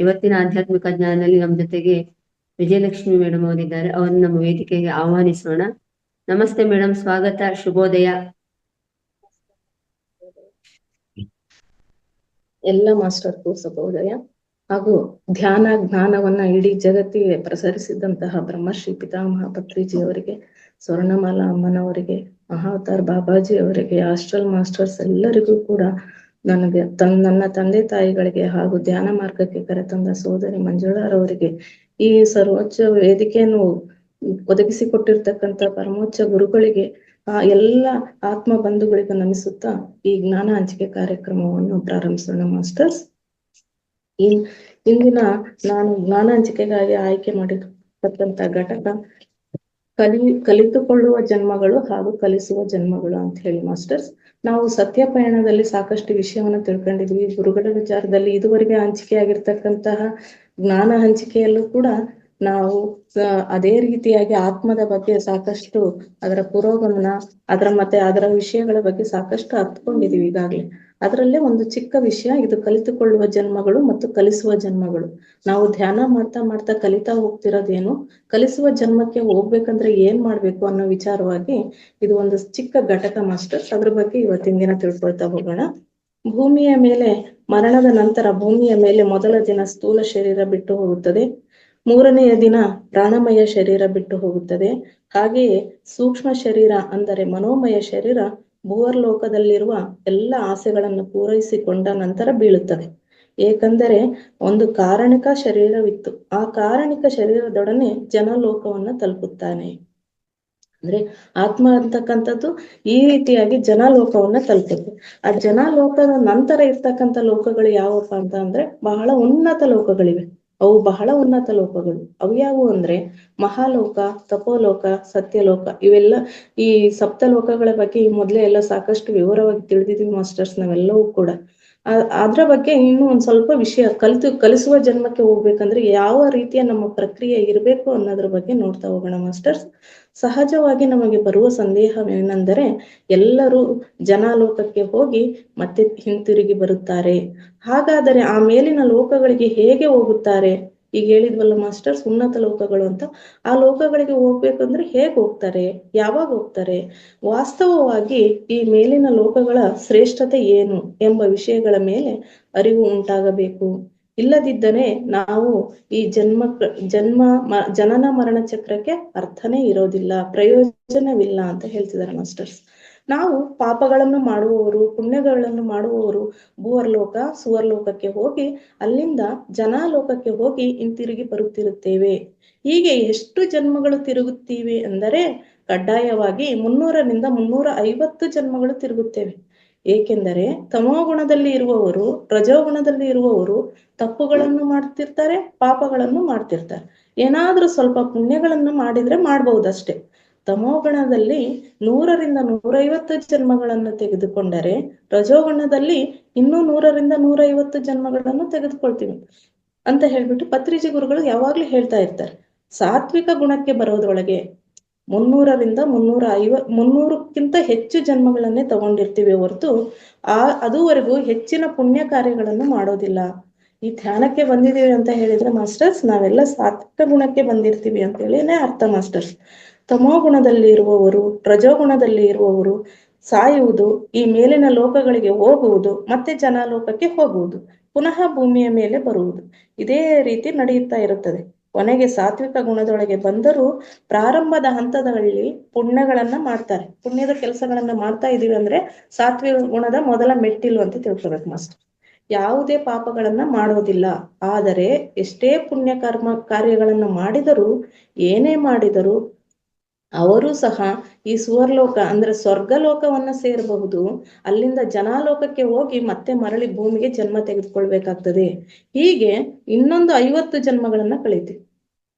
ಇವತ್ತಿನ ಆಧ್ಯಾತ್ಮಿಕ ಜ್ಞಾನದಲ್ಲಿ ನಮ್ಮ ಜೊತೆಗೆ ವಿಜಯಲಕ್ಷ್ಮಿ ಮೇಡಮ್ ಅವರಿದ್ದಾರೆ. ಅವರನ್ನು ನಮ್ಮ ವೇದಿಕೆಗೆ ಆಹ್ವಾನಿಸೋಣ. ನಮಸ್ತೆ ಮೇಡಮ್, ಸ್ವಾಗತ, ಶುಭೋದಯ. ಎಲ್ಲ ಮಾಸ್ಟರ್ಗೂ ಶುಭೋದಯ. ಹಾಗೂ ಧ್ಯಾನ ಜ್ಞಾನವನ್ನ ಇಡೀ ಜಗತ್ತಿಗೆ ಪ್ರಸರಿಸಿದಂತಹ ಬ್ರಹ್ಮಶ್ರೀ ಪಿತಾಮಹ ಪತ್ರಿಜಿ ಅವರಿಗೆ, ಸ್ವರ್ಣಮಾಲಾ ಅಮ್ಮನವರಿಗೆ, ಮಹಾವತಾರ್ ಬಾಬಾಜಿ ಅವರಿಗೆ, ಆಸ್ಟ್ರಲ್ ಮಾಸ್ಟರ್ಸ್ ಎಲ್ಲರಿಗೂ ಕೂಡ ನನಗೆ ನನ್ನ ತಂದೆ ತಾಯಿಗಳಿಗೆ ಹಾಗೂ ಧ್ಯಾನ ಮಾರ್ಗಕ್ಕೆ ಕರೆತಂದ ಸೋದರಿ ಮಂಜುಳಾರವರಿಗೆ, ಈ ಸರ್ವೋಚ್ಚ ವೇದಿಕೆಯನ್ನು ಒದಗಿಸಿಕೊಟ್ಟಿರ್ತಕ್ಕಂಥ ಪರಮೋಚ್ಚ ಗುರುಗಳಿಗೆ, ಎಲ್ಲ ಆತ್ಮ ಬಂಧುಗಳಿಗೆ ನಮಿಸುತ್ತಾ ಈ ಜ್ಞಾನ ಹಂಚಿಕೆ ಕಾರ್ಯಕ್ರಮವನ್ನು ಪ್ರಾರಂಭಿಸೋಣ ಮಾಸ್ಟರ್ಸ್. ಇಂದಿನ ನಾನು ಜ್ಞಾನ ಹಂಚಿಕೆಗಾಗಿ ಆಯ್ಕೆ ಮಾಡಿರ್ತಕ್ಕಂಥ ಘಟಕ ಕಲಿತುಕೊಳ್ಳುವ ಜನ್ಮಗಳು ಹಾಗೂ ಕಲಿಸುವ ಜನ್ಮಗಳು ಅಂತ ಹೇಳಿ ಮಾಸ್ಟರ್ಸ್. ನಾವು ಸತ್ಯ ಪಯಣದಲ್ಲಿ ಸಾಕಷ್ಟು ವಿಷಯವನ್ನು ತಿಳ್ಕೊಂಡಿದ್ವಿ. ಗುರುಗಳ ವಿಚಾರದಲ್ಲಿ ಇದುವರೆಗೆ ಹಂಚಿಕೆ ಆಗಿರ್ತಕ್ಕಂತಹ ಜ್ಞಾನ ಹಂಚಿಕೆಯಲ್ಲೂ ಕೂಡ ನಾವು ಅದೇ ರೀತಿಯಾಗಿ ಆತ್ಮದ ಬಗ್ಗೆ ಸಾಕಷ್ಟು, ಅದರ ಪುರೋಗಮನ, ಅದರ ವಿಷಯಗಳ ಬಗ್ಗೆ ಸಾಕಷ್ಟು ಅರ್ಥಕೊಂಡಿದೀವಿ ಈಗಾಗ್ಲೇ. ಅದರಲ್ಲೇ ಒಂದು ಚಿಕ್ಕ ವಿಷಯ ಇದು, ಕಲಿತುಕೊಳ್ಳುವ ಜನ್ಮಗಳು ಮತ್ತು ಕಲಿಸುವ ಜನ್ಮಗಳು. ನಾವು ಧ್ಯಾನ ಮಾಡ್ತಾ ಮಾಡ್ತಾ ಕಲಿತಾ ಹೋಗ್ತಿರೋದೇನು, ಕಲಿಸುವ ಜನ್ಮಕ್ಕೆ ಹೋಗ್ಬೇಕಂದ್ರೆ ಏನ್ ಮಾಡ್ಬೇಕು ಅನ್ನೋ ವಿಚಾರವಾಗಿ ಇದು ಒಂದು ಚಿಕ್ಕ ಘಟಕ ಮಾಸ್ಟರ್ಸ್. ಅದ್ರ ಬಗ್ಗೆ ಇವತ್ತಿನ ದಿನ ತಿಳ್ಕೊಳ್ತಾ ಹೋಗೋಣ. ಭೂಮಿಯ ಮೇಲೆ ಮರಣದ ನಂತರ ಭೂಮಿಯ ಮೇಲೆ ಮೊದಲ ದಿನ ಸ್ಥೂಲ ಶರೀರ ಬಿಟ್ಟು ಹೋಗುತ್ತದೆ. ಮೂರನೆಯ ದಿನ ಪ್ರಾಣಮಯ ಶರೀರ ಬಿಟ್ಟು ಹೋಗುತ್ತದೆ. ಹಾಗೆಯೇ ಸೂಕ್ಷ್ಮ ಶರೀರ ಅಂದರೆ ಮನೋಮಯ ಶರೀರ ಭೂವರ್ಲೋಕದಲ್ಲಿರುವ ಎಲ್ಲ ಆಸೆಗಳನ್ನು ಪೂರೈಸಿಕೊಂಡ ನಂತರ ಬೀಳುತ್ತದೆ. ಏಕೆಂದರೆ ಒಂದು ಕಾರಣಿಕ ಶರೀರವಿತ್ತು. ಆ ಕಾರಣಿಕ ಶರೀರದೊಡನೆ ಜನಲೋಕವನ್ನ ತಲುಪುತ್ತಾನೆ. ಅಂದ್ರೆ ಆತ್ಮ ಅಂತಕ್ಕಂಥದ್ದು ಈ ರೀತಿಯಾಗಿ ಜನಲೋಕವನ್ನ ತಲುಪುತ್ತೆ. ಆ ಜನಲೋಕದ ನಂತರ ಇರ್ತಕ್ಕಂಥ ಲೋಕಗಳು ಯಾವಪ್ಪ ಅಂತ ಅಂದ್ರೆ ಬಹಳ ಉನ್ನತ ಲೋಕಗಳಿವೆ. ಅವು ಬಹಳ ಉನ್ನತ ಲೋಕಗಳು. ಅವು ಯಾವುವು ಅಂದ್ರೆ ಮಹಾಲೋಕ, ತಪೋಲೋಕ, ಸತ್ಯಲೋಕ. ಇವೆಲ್ಲ ಈ ಸಪ್ತಲೋಕಗಳ ಬಗ್ಗೆ ಈ ಮೊದಲೇ ಎಲ್ಲ ಸಾಕಷ್ಟು ವಿವರವಾಗಿ ತಿಳಿದಿದ್ವಿ ಮಾಸ್ಟರ್ಸ್ ನಾವೆಲ್ಲವೂ ಕೂಡ. ಅದ್ರ ಬಗ್ಗೆ ಇನ್ನೂ ಒಂದ್ ಸ್ವಲ್ಪ ವಿಷಯ ಕಲಿಸುವ ಜನ್ಮಕ್ಕೆ ಹೋಗ್ಬೇಕಂದ್ರೆ ಯಾವ ರೀತಿಯ ನಮ್ಮ ಪ್ರಕ್ರಿಯೆ ಇರಬೇಕು ಅನ್ನೋದ್ರ ಬಗ್ಗೆ ನೋಡ್ತಾ ಹೋಗೋಣ ಮಾಸ್ಟರ್ಸ್. ಸಹಜವಾಗಿ ನಮಗೆ ಬರುವ ಸಂದೇಹವೇನೆಂದರೆ, ಎಲ್ಲರೂ ಜನಾಲೋಕಕ್ಕೆ ಹೋಗಿ ಮತ್ತೆ ಹಿಂತಿರುಗಿ ಬರುತ್ತಾರೆ. ಹಾಗಾದರೆ ಆ ಮೇಲಿನ ಲೋಕಗಳಿಗೆ ಹೇಗೆ ಹೋಗುತ್ತಾರೆ? ಈಗ ಹೇಳಿದ್ವಲ್ಲ ಮಾಸ್ಟರ್ಸ್, ಉನ್ನತ ಲೋಕಗಳು ಅಂತ. ಆ ಲೋಕಗಳಿಗೆ ಹೋಗ್ಬೇಕಂದ್ರೆ ಹೇಗೆ ಹೋಗ್ತಾರೆ, ಯಾವಾಗ ಹೋಗ್ತಾರೆ, ವಾಸ್ತವವಾಗಿ ಈ ಮೇಲಿನ ಲೋಕಗಳ ಶ್ರೇಷ್ಠತೆ ಏನು ಎಂಬ ವಿಷಯಗಳ ಮೇಲೆ ಅರಿವು ಉಂಟಾಗಬೇಕು. ಇಲ್ಲದಿದ್ದರೆ ನಾವು ಈ ಜನನ ಮರಣ ಚಕ್ರಕ್ಕೆ ಅರ್ಥನೇ ಇರೋದಿಲ್ಲ, ಪ್ರಯೋಜನವಿಲ್ಲ ಅಂತ ಹೇಳ್ತಿದ್ದಾರೆ ಮಾಸ್ಟರ್ಸ್. ನಾವು ಪಾಪಗಳನ್ನು ಮಾಡುವವರು, ಪುಣ್ಯಗಳನ್ನು ಮಾಡುವವರು ಭೂವರ್ಲೋಕ, ಸುವರ್ಲೋಕಕ್ಕೆ ಹೋಗಿ ಅಲ್ಲಿಂದ ಜನಾಲೋಕಕ್ಕೆ ಹೋಗಿ ಹಿಂತಿರುಗಿ ಬರುತ್ತಿರುತ್ತೇವೆ. ಹೀಗೆ ಎಷ್ಟು ಜನ್ಮಗಳು ತಿರುಗುತ್ತೀವಿ ಅಂದರೆ ಕಡ್ಡಾಯವಾಗಿ 300ರಿಂದ 350 ಜನ್ಮಗಳು ತಿರುಗುತ್ತೇವೆ. ಏಕೆಂದರೆ ತಮೋಗುಣದಲ್ಲಿ ಇರುವವರು, ರಜೋಗುಣದಲ್ಲಿ ಇರುವವರು ತಪ್ಪುಗಳನ್ನು ಮಾಡ್ತಿರ್ತಾರೆ, ಪಾಪಗಳನ್ನು ಮಾಡ್ತಿರ್ತಾರೆ. ಏನಾದ್ರೂ ಸ್ವಲ್ಪ ಪುಣ್ಯಗಳನ್ನು ಮಾಡಿದ್ರೆ ಮಾಡ್ಬಹುದಷ್ಟೇ. ತಮೋಗುಣದಲ್ಲಿ 100ರಿಂದ 150 ಜನ್ಮಗಳನ್ನು ತೆಗೆದುಕೊಂಡರೆ ರಜೋಗುಣದಲ್ಲಿ ಇನ್ನೂ 100ರಿಂದ 150 ಜನ್ಮಗಳನ್ನು ತೆಗೆದುಕೊಳ್ತೀವಿ ಅಂತ ಹೇಳ್ಬಿಟ್ಟು ಪತ್ರಿಜಿ ಗುರುಗಳು ಯಾವಾಗ್ಲೂ ಹೇಳ್ತಾ ಇರ್ತಾರೆ. ಸಾತ್ವಿಕ ಗುಣಕ್ಕೆ ಬರೋದ್ರೊಳಗೆ 300ರಿಂದ 300ಕ್ಕಿಂತ ಹೆಚ್ಚು ಜನ್ಮಗಳನ್ನೇ ತಗೊಂಡಿರ್ತೀವಿ ಹೊರತು ಅದುವರೆಗೂ ಹೆಚ್ಚಿನ ಪುಣ್ಯ ಕಾರ್ಯಗಳನ್ನು ಮಾಡೋದಿಲ್ಲ. ಈ ಧ್ಯಾನಕ್ಕೆ ಬಂದಿದ್ದೀವಿ ಅಂತ ಹೇಳಿದ್ರೆ ಮಾಸ್ಟರ್ಸ್, ನಾವೆಲ್ಲ ಸಾತ್ವಿಕ ಗುಣಕ್ಕೆ ಬಂದಿರ್ತೀವಿ ಅಂತ ಹೇಳಿನೇ ಅರ್ಥ ಮಾಸ್ಟರ್ಸ್. ತಮೋ ಗುಣದಲ್ಲಿ ಇರುವವರು, ರಜೋಗುಣದಲ್ಲಿ ಇರುವವರು ಸಾಯುವುದು, ಈ ಮೇಲಿನ ಲೋಕಗಳಿಗೆ ಹೋಗುವುದು, ಮತ್ತೆ ಜನಾಲೋಕಕ್ಕೆ ಹೋಗುವುದು, ಪುನಃ ಭೂಮಿಯ ಮೇಲೆ ಬರುವುದು, ಇದೇ ರೀತಿ ನಡೆಯುತ್ತಾ ಇರುತ್ತದೆ. ಕೊನೆಗೆ ಸಾತ್ವಿಕ ಗುಣದೊಳಗೆ ಬಂದರೂ ಪ್ರಾರಂಭದ ಹಂತದಲ್ಲಿ ಪುಣ್ಯಗಳನ್ನ ಮಾಡ್ತಾರೆ. ಪುಣ್ಯದ ಕೆಲಸಗಳನ್ನ ಮಾಡ್ತಾ ಇದೀವಿ ಅಂದ್ರೆ ಸಾತ್ವಿಕ ಗುಣದ ಮೊದಲ ಮೆಟ್ಟಿಲು ಅಂತ ತಿಳ್ಕೊಬೇಕು ಮಾಸ್ಟರ್. ಯಾವುದೇ ಪಾಪಗಳನ್ನ ಮಾಡೋದಿಲ್ಲ. ಆದರೆ ಎಷ್ಟೇ ಪುಣ್ಯ ಕಾರ್ಯಗಳನ್ನು ಮಾಡಿದರೂ, ಏನೇ ಮಾಡಿದರೂ ಅವರು ಸಹ ಈ ಸುವರ್ಲೋಕ ಅಂದ್ರೆ ಸ್ವರ್ಗಲೋಕವನ್ನ ಸೇರಬಹುದು. ಅಲ್ಲಿಂದ ಜನಾಲೋಕಕ್ಕೆ ಹೋಗಿ ಮತ್ತೆ ಮರಳಿ ಭೂಮಿಗೆ ಜನ್ಮ ತೆಗೆದುಕೊಳ್ಬೇಕಾಗ್ತದೆ. ಹೀಗೆ ಇನ್ನೊಂದು 50 ಜನ್ಮಗಳನ್ನ ಕಳೀತೀವಿ.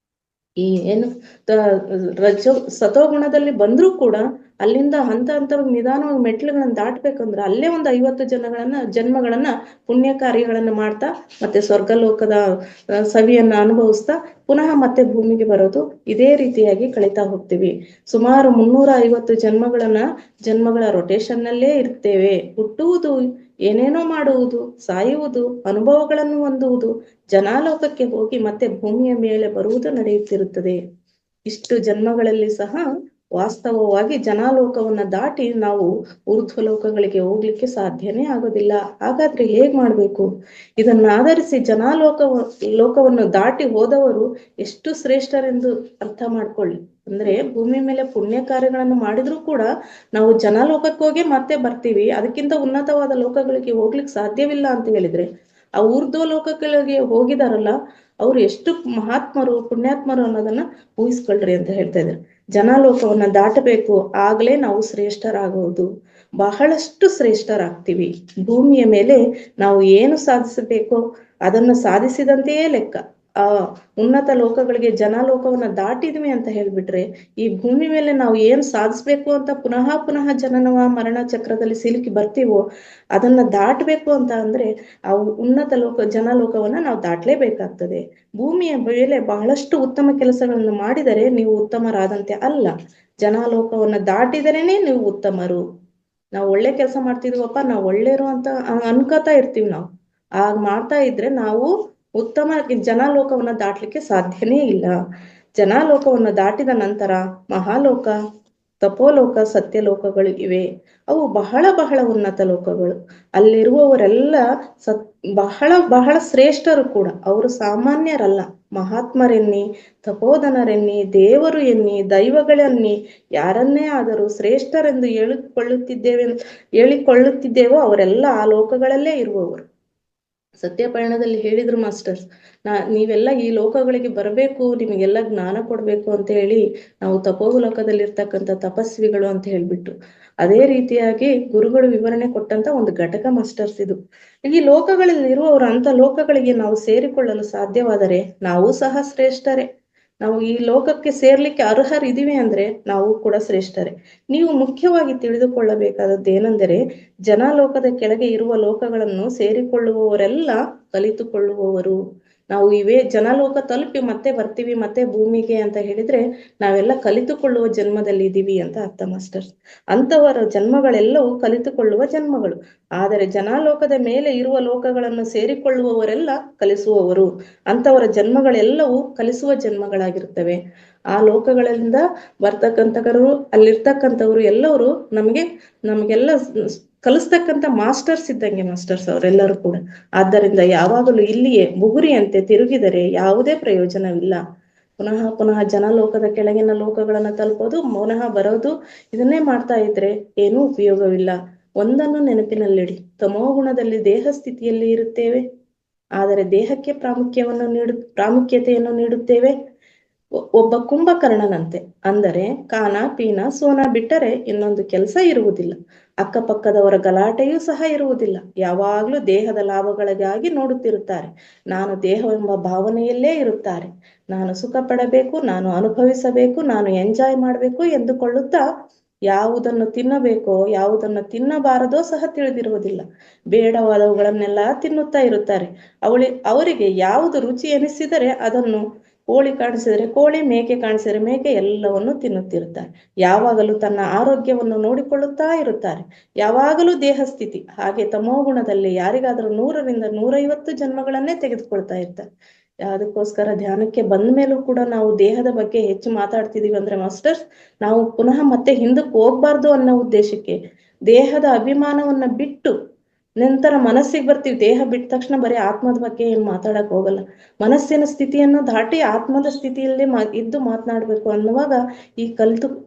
ಈ ಏನು ಸತೋಗುಣದಲ್ಲಿ ಬಂದ್ರೂ ಕೂಡ ಅಲ್ಲಿಂದ ಹಂತ ನಿಧಾನವಾಗಿ ಮೆಟ್ಲುಗಳನ್ನ ದಾಟ್ಬೇಕಂದ್ರೆ ಅಲ್ಲೇ ಒಂದು 50 ಜನ್ಮಗಳನ್ನ ಪುಣ್ಯ ಕಾರ್ಯಗಳನ್ನ ಮಾಡ್ತಾ ಮತ್ತೆ ಸ್ವರ್ಗಲೋಕದ ಸವಿಯನ್ನ ಅನುಭವಿಸ್ತಾ ಪುನಃ ಮತ್ತೆ ಭೂಮಿಗೆ ಬರೋದು, ಇದೇ ರೀತಿಯಾಗಿ ಕಳೀತಾ ಹೋಗ್ತೀವಿ. ಸುಮಾರು 350 ಜನ್ಮಗಳ ರೊಟೇಷನ್ ನಲ್ಲೇ ಇರ್ತೇವೆ. ಹುಟ್ಟುವುದು ಏನೇನೋ ಮಾಡುವುದು, ಸಾಯುವುದು, ಅನುಭವಗಳನ್ನು ಹೊಂದುವುದು, ಜನಾಲೋಕಕ್ಕೆ ಹೋಗಿ ಮತ್ತೆ ಭೂಮಿಯ ಮೇಲೆ ಬರುವುದು ನಡೆಯುತ್ತಿರುತ್ತದೆ. ಇಷ್ಟು ಜನ್ಮಗಳಲ್ಲಿ ಸಹ ವಾಸ್ತವವಾಗಿ ಜನಾಲೋಕವನ್ನ ದಾಟಿ ನಾವು ಊರ್ಧ್ವ ಲೋಕಗಳಿಗೆ ಹೋಗ್ಲಿಕ್ಕೆ ಸಾಧ್ಯನೇ ಆಗೋದಿಲ್ಲ. ಹಾಗಾದ್ರೆ ಹೇಗ್ ಮಾಡ್ಬೇಕು? ಇದನ್ನ ಆಧರಿಸಿ ಲೋಕವನ್ನು ದಾಟಿ ಹೋದವರು ಎಷ್ಟು ಶ್ರೇಷ್ಠರೆಂದು ಅರ್ಥ ಮಾಡ್ಕೊಳ್ಳಿ. ಅಂದ್ರೆ ಭೂಮಿ ಮೇಲೆ ಪುಣ್ಯ ಕಾರ್ಯಗಳನ್ನು ಮಾಡಿದ್ರೂ ಕೂಡ ನಾವು ಜನಲೋಕಕ್ಕೆ ಹೋಗಿ ಮತ್ತೆ ಬರ್ತೀವಿ, ಅದಕ್ಕಿಂತ ಉನ್ನತವಾದ ಲೋಕಗಳಿಗೆ ಹೋಗ್ಲಿಕ್ಕೆ ಸಾಧ್ಯವಿಲ್ಲ ಅಂತ ಹೇಳಿದ್ರೆ ಆ ಊರ್ಧ್ವ ಲೋಕಗಳಿಗೆ ಹೋಗಿದಾರಲ್ಲ ಅವ್ರು ಎಷ್ಟು ಮಹಾತ್ಮರು ಪುಣ್ಯಾತ್ಮರು ಅನ್ನೋದನ್ನ ಊಹಿಸ್ಕೊಳ್ರಿ ಅಂತ ಹೇಳ್ತಾ ಇದ್ದಾರೆ. ಜನಲೋಕವನ್ನ ದಾಟಬೇಕು, ಆಗ್ಲೇ ನಾವು ಶ್ರೇಷ್ಠರಾಗುವುದು, ಬಹಳಷ್ಟು ಶ್ರೇಷ್ಠರಾಗ್ತೀವಿ. ಭೂಮಿಯ ಮೇಲೆ ನಾವು ಏನು ಸಾಧಿಸಬೇಕೋ ಅದನ್ನು ಸಾಧಿಸಿದಂತೆಯೇ ಲೆಕ್ಕ. ಆ ಉನ್ನತ ಲೋಕಗಳಿಗೆ ಜನಲೋಕವನ್ನ ದಾಟಿದ್ವಿ ಅಂತ ಹೇಳ್ಬಿಟ್ರೆ ಈ ಭೂಮಿ ಮೇಲೆ ನಾವು ಏನು ಸಾಧಿಸ್ಬೇಕು ಅಂತ ಪುನಃ ಪುನಃ ಜನನವ ಮರಣ ಚಕ್ರದಲ್ಲಿ ಸಿಲುಕಿ ಬರ್ತೀವೋ ಅದನ್ನ ದಾಟಬೇಕು ಅಂತ ಅಂದ್ರೆ ಆ ಉನ್ನತ ಜನಲೋಕವನ್ನ ನಾವು ದಾಟಲೇಬೇಕಾಗ್ತದೆ. ಭೂಮಿಯ ಮೇಲೆ ಬಹಳಷ್ಟು ಉತ್ತಮ ಕೆಲಸಗಳನ್ನು ಮಾಡಿದರೆ ನೀವು ಉತ್ತಮರಾದಂತೆ ಅಲ್ಲ, ಜನಲೋಕವನ್ನ ದಾಟಿದರೇನೆ ನೀವು ಉತ್ತಮರು. ನಾವು ಒಳ್ಳೆ ಕೆಲಸ ಮಾಡ್ತಿದೀವಪ್ಪ, ನಾವು ಒಳ್ಳೆಯರು ಅಂತ ಅನ್ಕೋತಾ ಇರ್ತೀವಿ. ನಾವು ಆಗ ಮಾಡ್ತಾ ಇದ್ರೆ ನಾವು ಉತ್ತಮ ಜನಲೋಕವನ್ನ ದಾಟ್ಲಿಕ್ಕೆ ಸಾಧ್ಯನೇ ಇಲ್ಲ. ಜನಲೋಕವನ್ನ ದಾಟಿದ ನಂತರ ಮಹಾಲೋಕ, ತಪೋಲೋಕ, ಸತ್ಯಲೋಕಗಳು ಇವೆ. ಅವು ಬಹಳ ಬಹಳ ಉನ್ನತ ಲೋಕಗಳು. ಅಲ್ಲಿರುವವರೆಲ್ಲ ಬಹಳ ಬಹಳ ಶ್ರೇಷ್ಠರು ಕೂಡ. ಅವರು ಸಾಮಾನ್ಯರಲ್ಲ, ಮಹಾತ್ಮರೆನ್ನಿ, ತಪೋಧನರೆನ್ನಿ, ದೇವರು ಎನ್ನಿ, ದೈವಗಳೆನ್ನಿ, ಯಾರನ್ನೇ ಆದರೂ ಶ್ರೇಷ್ಠರೆಂದು ಹೇಳಿಕೊಳ್ಳುತ್ತಿದ್ದೇವೋ ಅವರೆಲ್ಲ ಆ ಲೋಕಗಳಲ್ಲೇ ಇರುವವರು. ಸತ್ಯಪಯಣದಲ್ಲಿ ಹೇಳಿದ್ರು ಮಾಸ್ಟರ್ಸ್, ನೀವೆಲ್ಲ ಈ ಲೋಕಗಳಿಗೆ ಬರಬೇಕು, ನಿಮಗೆಲ್ಲ ಜ್ಞಾನ ಕೊಡ್ಬೇಕು ಅಂತ ಹೇಳಿ ನಾವು ತಪೋಲೋಕದಲ್ಲಿರ್ತಕ್ಕಂಥ ತಪಸ್ವಿಗಳು ಅಂತ ಹೇಳ್ಬಿಟ್ಟು. ಅದೇ ರೀತಿಯಾಗಿ ಗುರುಗಳು ವಿವರಣೆ ಕೊಟ್ಟಂತ ಒಂದು ಘಟಕ ಮಾಸ್ಟರ್ಸ್ ಇದು. ಈ ಲೋಕಗಳಲ್ಲಿ ಇರುವವರು ಅಂತ ಲೋಕಗಳಿಗೆ ನಾವು ಸೇರಿಕೊಳ್ಳಲು ಸಾಧ್ಯವಾದರೆ ನಾವು ಸಹ ಶ್ರೇಷ್ಠರೇ. ನಾವು ಈ ಲೋಕಕ್ಕೆ ಸೇರ್ಲಿಕ್ಕೆ ಅರ್ಹರಿದ್ದೀವಿ ಅಂದ್ರೆ ನಾವು ಕೂಡ ಶ್ರೇಷ್ಠರೇ. ನೀವು ಮುಖ್ಯವಾಗಿ ತಿಳಿದುಕೊಳ್ಳಬೇಕಾದದ್ದು ಏನೆಂದರೆ ಜನಲೋಕದ ಕೆಳಗೆ ಇರುವ ಲೋಕಗಳನ್ನು ಸೇರಿಕೊಳ್ಳುವವರೆಲ್ಲ ಕಲಿತುಕೊಳ್ಳುವವರು. ನಾವು ಇವೇ ಜನಲೋಕ ತಲುಪಿ ಮತ್ತೆ ಬರ್ತೀವಿ ಮತ್ತೆ ಭೂಮಿಗೆ ಅಂತ ಹೇಳಿದ್ರೆ ನಾವೆಲ್ಲ ಕಲಿತುಕೊಳ್ಳುವ ಜನ್ಮದಲ್ಲಿ ಇದ್ದೀವಿ ಅಂತ ಅರ್ಥ ಮಾಸ್ಟರ್ಸ್. ಅಂತವರ ಜನ್ಮಗಳೆಲ್ಲವೂ ಕಲಿತುಕೊಳ್ಳುವ ಜನ್ಮಗಳು. ಆದರೆ ಜನಲೋಕದ ಮೇಲೆ ಇರುವ ಲೋಕಗಳನ್ನು ಸೇರಿಕೊಳ್ಳುವವರೆಲ್ಲ ಕಲಿಸುವವರು. ಅಂತವರ ಜನ್ಮಗಳೆಲ್ಲವೂ ಕಲಿಸುವ ಜನ್ಮಗಳಾಗಿರ್ತವೆ. ಆ ಲೋಕಗಳಿಂದ ಬರ್ತಕ್ಕಂಥವರು, ಅಲ್ಲಿರ್ತಕ್ಕಂಥವ್ರು ಎಲ್ಲವರು ನಮಗೆಲ್ಲ ಕಲಿಸ್ತಕ್ಕಂಥ ಮಾಸ್ಟರ್ಸ್ ಇದ್ದಂಗೆ ಮಾಸ್ಟರ್ಸ್ ಅವರೆಲ್ಲರೂ ಕೂಡ. ಆದ್ದರಿಂದ ಯಾವಾಗಲೂ ಇಲ್ಲಿಯೇ ಬುಗುರಿಯಂತೆ ತಿರುಗಿದರೆ ಯಾವುದೇ ಪ್ರಯೋಜನವಿಲ್ಲ. ಪುನಃ ಪುನಃ ಜನಲೋಕದ ಕೆಳಗಿನ ಲೋಕಗಳನ್ನ ತಲುಪೋದು, ಪುನಃ ಬರೋದು, ಇದನ್ನೇ ಮಾಡ್ತಾ ಇದ್ರೆ ಏನೂ ಉಪಯೋಗವಿಲ್ಲ. ಒಂದನ್ನು ನೆನಪಿನಲ್ಲಿಡಿ, ತಮೋಗುಣದಲ್ಲಿ ದೇಹ ಸ್ಥಿತಿಯಲ್ಲಿ ಇರುತ್ತೇವೆ, ಆದರೆ ದೇಹಕ್ಕೆ ಪ್ರಾಮುಖ್ಯತೆಯನ್ನು ನೀಡುತ್ತೇವೆ. ಒಬ್ಬ ಕುಂಭಕರ್ಣನಂತೆ, ಅಂದರೆ ಕಾನ ಪೀನ ಸೋನ ಬಿಟ್ಟರೆ ಇನ್ನೊಂದು ಕೆಲಸ ಇರುವುದಿಲ್ಲ. ಅಕ್ಕಪಕ್ಕದವರ ಗಲಾಟೆಯೂ ಸಹ ಇರುವುದಿಲ್ಲ. ಯಾವಾಗ್ಲೂ ದೇಹದ ಲಾಭಗಳಿಗಾಗಿ ನೋಡುತ್ತಿರುತ್ತಾರೆ. ನಾನು ದೇಹವೆಂಬ ಭಾವನೆಯಲ್ಲೇ ಇರುತ್ತಾರೆ. ನಾನು ಸುಖ ಪಡಬೇಕು, ನಾನು ಅನುಭವಿಸಬೇಕು, ನಾನು ಎಂಜಾಯ್ ಮಾಡಬೇಕು ಎಂದುಕೊಳ್ಳುತ್ತಾ ಯಾವುದನ್ನು ತಿನ್ನಬೇಕೋ ಯಾವುದನ್ನು ತಿನ್ನಬಾರದೋ ಸಹ ತಿಳಿದಿರುವುದಿಲ್ಲ. ಬೇಡವಾದವುಗಳನ್ನೆಲ್ಲ ತಿನ್ನುತ್ತಾ ಇರುತ್ತಾರೆ. ಅವರಿಗೆ ಯಾವುದು ರುಚಿ ಎನಿಸಿದರೆ ಅದನ್ನು, ಕೋಳಿ ಕಾಣಿಸಿದರೆ ಕೋಳಿ, ಮೇಕೆ ಕಾಣಿಸಿದರೆ ಮೇಕೆ, ಎಲ್ಲವನ್ನು ತಿನ್ನುತ್ತಿರುತ್ತಾರೆ. ಯಾವಾಗಲೂ ತನ್ನ ಆರೋಗ್ಯವನ್ನು ನೋಡಿಕೊಳ್ಳುತ್ತಾ ಇರುತ್ತಾರೆ. ಯಾವಾಗಲೂ ದೇಹ ಸ್ಥಿತಿ. ಹಾಗೆ ತಮೋಗುಣದಲ್ಲಿ ಯಾರಿಗಾದರೂ 100ರಿಂದ 150 ಜನ್ಮಗಳನ್ನೇ ತೆಗೆದುಕೊಳ್ತಾ ಇರ್ತಾರೆ. ಅದಕ್ಕೋಸ್ಕರ ಧ್ಯಾನಕ್ಕೆ ಬಂದ ಮೇಲೂ ಕೂಡ ನಾವು ದೇಹದ ಬಗ್ಗೆ ಹೆಚ್ಚು ಮಾತಾಡ್ತಿದೀವಿ ಅಂದ್ರೆ ಮಾಸ್ಟರ್ಸ್, ನಾವು ಪುನಃ ಮತ್ತೆ ಹಿಂದಕ್ಕೆ ಹೋಗ್ಬಾರ್ದು ಅನ್ನೋ ಉದ್ದೇಶಕ್ಕೆ ದೇಹದ ಅಭಿಮಾನವನ್ನ ಬಿಟ್ಟು ನಂತರ ಮನಸ್ಸಿಗೆ ಬರ್ತೀವಿ. ದೇಹ ಬಿಟ್ಟ ತಕ್ಷಣ ಬರೀ ಆತ್ಮದ ಬಗ್ಗೆ ಏನು ಮಾತಾಡಕ್ ಹೋಗಲ್ಲ. ಮನಸ್ಸಿನ ಸ್ಥಿತಿಯನ್ನು ದಾಟಿ ಆತ್ಮದ ಸ್ಥಿತಿಯಲ್ಲಿ ಇದ್ದು ಮಾತನಾಡ್ಬೇಕು ಅನ್ನುವಾಗ ಈ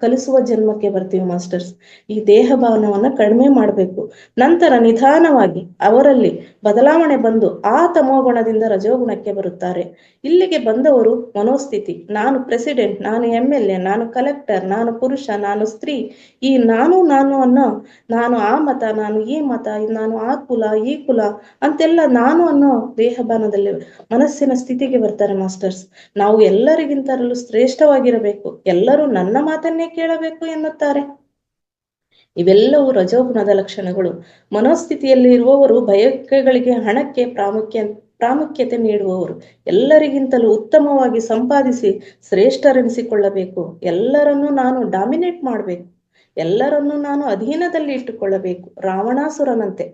ಕಲಿಸುವ ಜನ್ಮಕ್ಕೆ ಬರ್ತೀವಿ ಮಾಸ್ಟರ್ಸ್. ಈ ದೇಹ ಭಾವನವನ್ನ ಕಡಿಮೆ ಮಾಡಬೇಕು. ನಂತರ ನಿಧಾನವಾಗಿ ಅವರಲ್ಲಿ ಬದಲಾವಣೆ ಬಂದು ಆ ತಮೋಗುಣದಿಂದ ರಜೋಗುಣಕ್ಕೆ ಬರುತ್ತಾರೆ. ಇಲ್ಲಿಗೆ ಬಂದವರು ಮನೋಸ್ಥಿತಿ, ನಾನು ಪ್ರೆಸಿಡೆಂಟ್, ನಾನು MLA, ನಾನು ಕಲೆಕ್ಟರ್, ನಾನು ಪುರುಷ, ನಾನು ಸ್ತ್ರೀ, ಈ ನಾನು ಅನ್ನೋ, ನಾನು ಆ ಮತ, ನಾನು ಈ ಮತ, ನಾನು ಆ ಕುಲ ಈ ಕುಲ ಅಂತೆಲ್ಲ ನಾನು ಅನ್ನೋ ದೇಹಭಾನದಲ್ಲಿ ಮನಸ್ಸಿನ ಸ್ಥಿತಿಗೆ ಬರ್ತಾರೆ ಮಾಸ್ಟರ್ಸ್. ನಾವು ಎಲ್ಲರಿಗಿಂತಲೂ ಶ್ರೇಷ್ಠವಾಗಿರಬೇಕು, ಎಲ್ಲರೂ ನನ್ನ ಮಾತನ್ನೇ ಕೇಳಬೇಕು ಎನ್ನುತ್ತಾರೆ. ಇವೆಲ್ಲವೂ ರಜೋಗುಣದ ಲಕ್ಷಣಗಳು. ಮನೋಸ್ಥಿತಿಯಲ್ಲಿ ಇರುವವರು ಬಯಕೆಗಳಿಗೆ, ಹಣಕ್ಕೆ ಪ್ರಾಮುಖ್ಯತೆ ನೀಡುವವರು. ಎಲ್ಲರಿಗಿಂತಲೂ ಉತ್ತಮವಾಗಿ ಸಂಪಾದಿಸಿ ಶ್ರೇಷ್ಠರೆನಿಸಿಕೊಳ್ಳಬೇಕು. ಎಲ್ಲರನ್ನೂ ನಾನು ಡಾಮಿನೇಟ್ ಮಾಡಬೇಕು, ಎಲ್ಲರನ್ನೂ ನಾನು ಅಧೀನದಲ್ಲಿ ಇಟ್ಟುಕೊಳ್ಳಬೇಕು. ರಾವಣಾಸುರನಂತೆ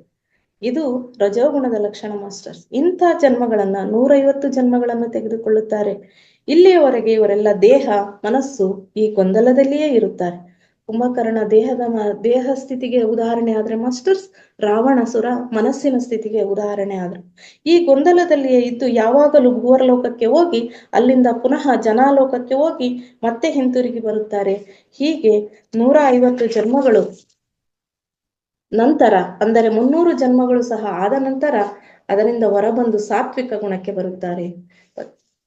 ಇದು ರಜೋಗುಣದ ಲಕ್ಷಣ ಮಾಸ್ಟರ್ಸ್. ಇಂಥ ಜನ್ಮಗಳನ್ನ 150 ಜನ್ಮಗಳನ್ನು ತೆಗೆದುಕೊಳ್ಳುತ್ತಾರೆ. ಇಲ್ಲಿಯವರೆಗೆ ಇವರೆಲ್ಲ ದೇಹ ಮನಸ್ಸು ಈ ಗೊಂದಲದಲ್ಲಿಯೇ ಇರುತ್ತಾರೆ. ಕುಂಭಕರ್ಣ ದೇಹ ಸ್ಥಿತಿಗೆ ಉದಾಹರಣೆ ಆದ್ರೆ ಮಾಸ್ಟರ್ಸ್, ರಾವಣಾಸುರ ಮನಸ್ಸಿನ ಸ್ಥಿತಿಗೆ ಉದಾಹರಣೆ ಆದ್ರು. ಈ ಗೊಂದಲದಲ್ಲಿಯೇ ಇದ್ದು ಯಾವಾಗಲೂ ಭೂವರಲೋಕಕ್ಕೆ ಹೋಗಿ ಅಲ್ಲಿಂದ ಪುನಃ ಜನಾಲೋಕಕ್ಕೆ ಹೋಗಿ ಮತ್ತೆ ಹಿಂತಿರುಗಿ ಬರುತ್ತಾರೆ. ಹೀಗೆ 150 ಜನ್ಮಗಳು ನಂತರ, ಅಂದರೆ 300 ಜನ್ಮಗಳು ಸಹ ಆದ ನಂತರ ಅದರಿಂದ ಹೊರಬಂದು ಸಾತ್ವಿಕ ಗುಣಕ್ಕೆ ಬರುತ್ತಾರೆ.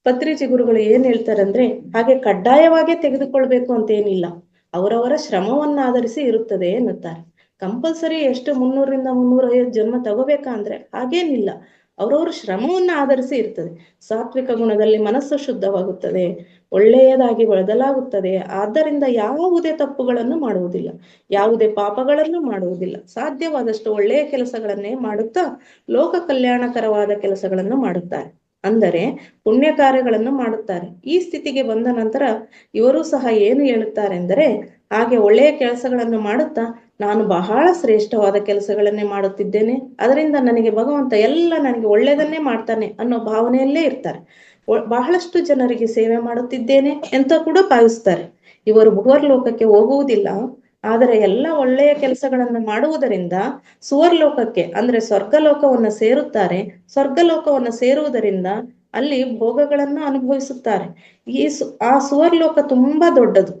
ಪತ್ರಿಜಿ ಗುರುಗಳು ಏನ್ ಹೇಳ್ತಾರೆ ಅಂದ್ರೆ, ಹಾಗೆ ಕಡ್ಡಾಯವಾಗೇ ತೆಗೆದುಕೊಳ್ಬೇಕು ಅಂತ ಏನಿಲ್ಲ, ಅವರವರ ಶ್ರಮವನ್ನ ಆಧರಿಸಿ ಇರುತ್ತದೆ ಎನ್ನುತ್ತಾರೆ. ಕಂಪಲ್ಸರಿ ಎಷ್ಟು 300ರಿಂದ 350 ಜನ್ಮ ತಗೋಬೇಕಾ ಅಂದ್ರೆ ಹಾಗೇನಿಲ್ಲ, ಅವರವರ ಶ್ರಮವನ್ನ ಆಧರಿಸಿ ಇರ್ತದೆ. ಸಾತ್ವಿಕ ಗುಣದಲ್ಲಿ ಮನಸ್ಸು ಶುದ್ಧವಾಗುತ್ತದೆ, ಒಳ್ಳೆಯದಾಗಿ ಬದಲಾಗುತ್ತದೆ. ಆದ್ದರಿಂದ ಯಾವುದೇ ತಪ್ಪುಗಳನ್ನು ಮಾಡುವುದಿಲ್ಲ, ಯಾವುದೇ ಪಾಪಗಳನ್ನು ಮಾಡುವುದಿಲ್ಲ. ಸಾಧ್ಯವಾದಷ್ಟು ಒಳ್ಳೆಯ ಕೆಲಸಗಳನ್ನೇ ಮಾಡುತ್ತಾ ಲೋಕ ಕಲ್ಯಾಣಕರವಾದ ಕೆಲಸಗಳನ್ನು ಮಾಡುತ್ತಾರೆ, ಅಂದರೆ ಪುಣ್ಯ ಕಾರ್ಯಗಳನ್ನು ಮಾಡುತ್ತಾರೆ. ಈ ಸ್ಥಿತಿಗೆ ಬಂದ ನಂತರ ಇವರು ಸಹ ಏನು ಹೇಳುತ್ತಾರೆ ಎಂದರೆ, ಹಾಗೆ ಒಳ್ಳೆಯ ಕೆಲಸಗಳನ್ನು ಮಾಡುತ್ತಾ ನಾನು ಬಹಳ ಶ್ರೇಷ್ಠವಾದ ಕೆಲಸಗಳನ್ನೇ ಮಾಡುತ್ತಿದ್ದೇನೆ, ಅದರಿಂದ ನನಗೆ ಭಗವಂತ ಎಲ್ಲ ನನಗೆ ಒಳ್ಳೆಯದನ್ನೇ ಮಾಡ್ತಾನೆ ಅನ್ನೋ ಭಾವನೆಯಲ್ಲೇ ಇರ್ತಾರೆ. ಬಹಳಷ್ಟು ಜನರಿಗೆ ಸೇವೆ ಮಾಡುತ್ತಿದ್ದೇನೆ ಅಂತ ಕೂಡ ಭಾವಿಸ್ತಾರೆ. ಇವರು ಭುವರ್ಲೋಕಕ್ಕೆ ಹೋಗುವುದಿಲ್ಲ, ಆದರೆ ಎಲ್ಲ ಒಳ್ಳೆಯ ಕೆಲಸಗಳನ್ನು ಮಾಡುವುದರಿಂದ ಸುವರ್ಲೋಕಕ್ಕೆ ಅಂದ್ರೆ ಸ್ವರ್ಗಲೋಕವನ್ನು ಸೇರುತ್ತಾರೆ. ಸ್ವರ್ಗಲೋಕವನ್ನು ಸೇರುವುದರಿಂದ ಅಲ್ಲಿ ಭೋಗಗಳನ್ನು ಅನುಭವಿಸುತ್ತಾರೆ. ಆ ಸುವರ್ಲೋಕ ತುಂಬಾ ದೊಡ್ಡದು,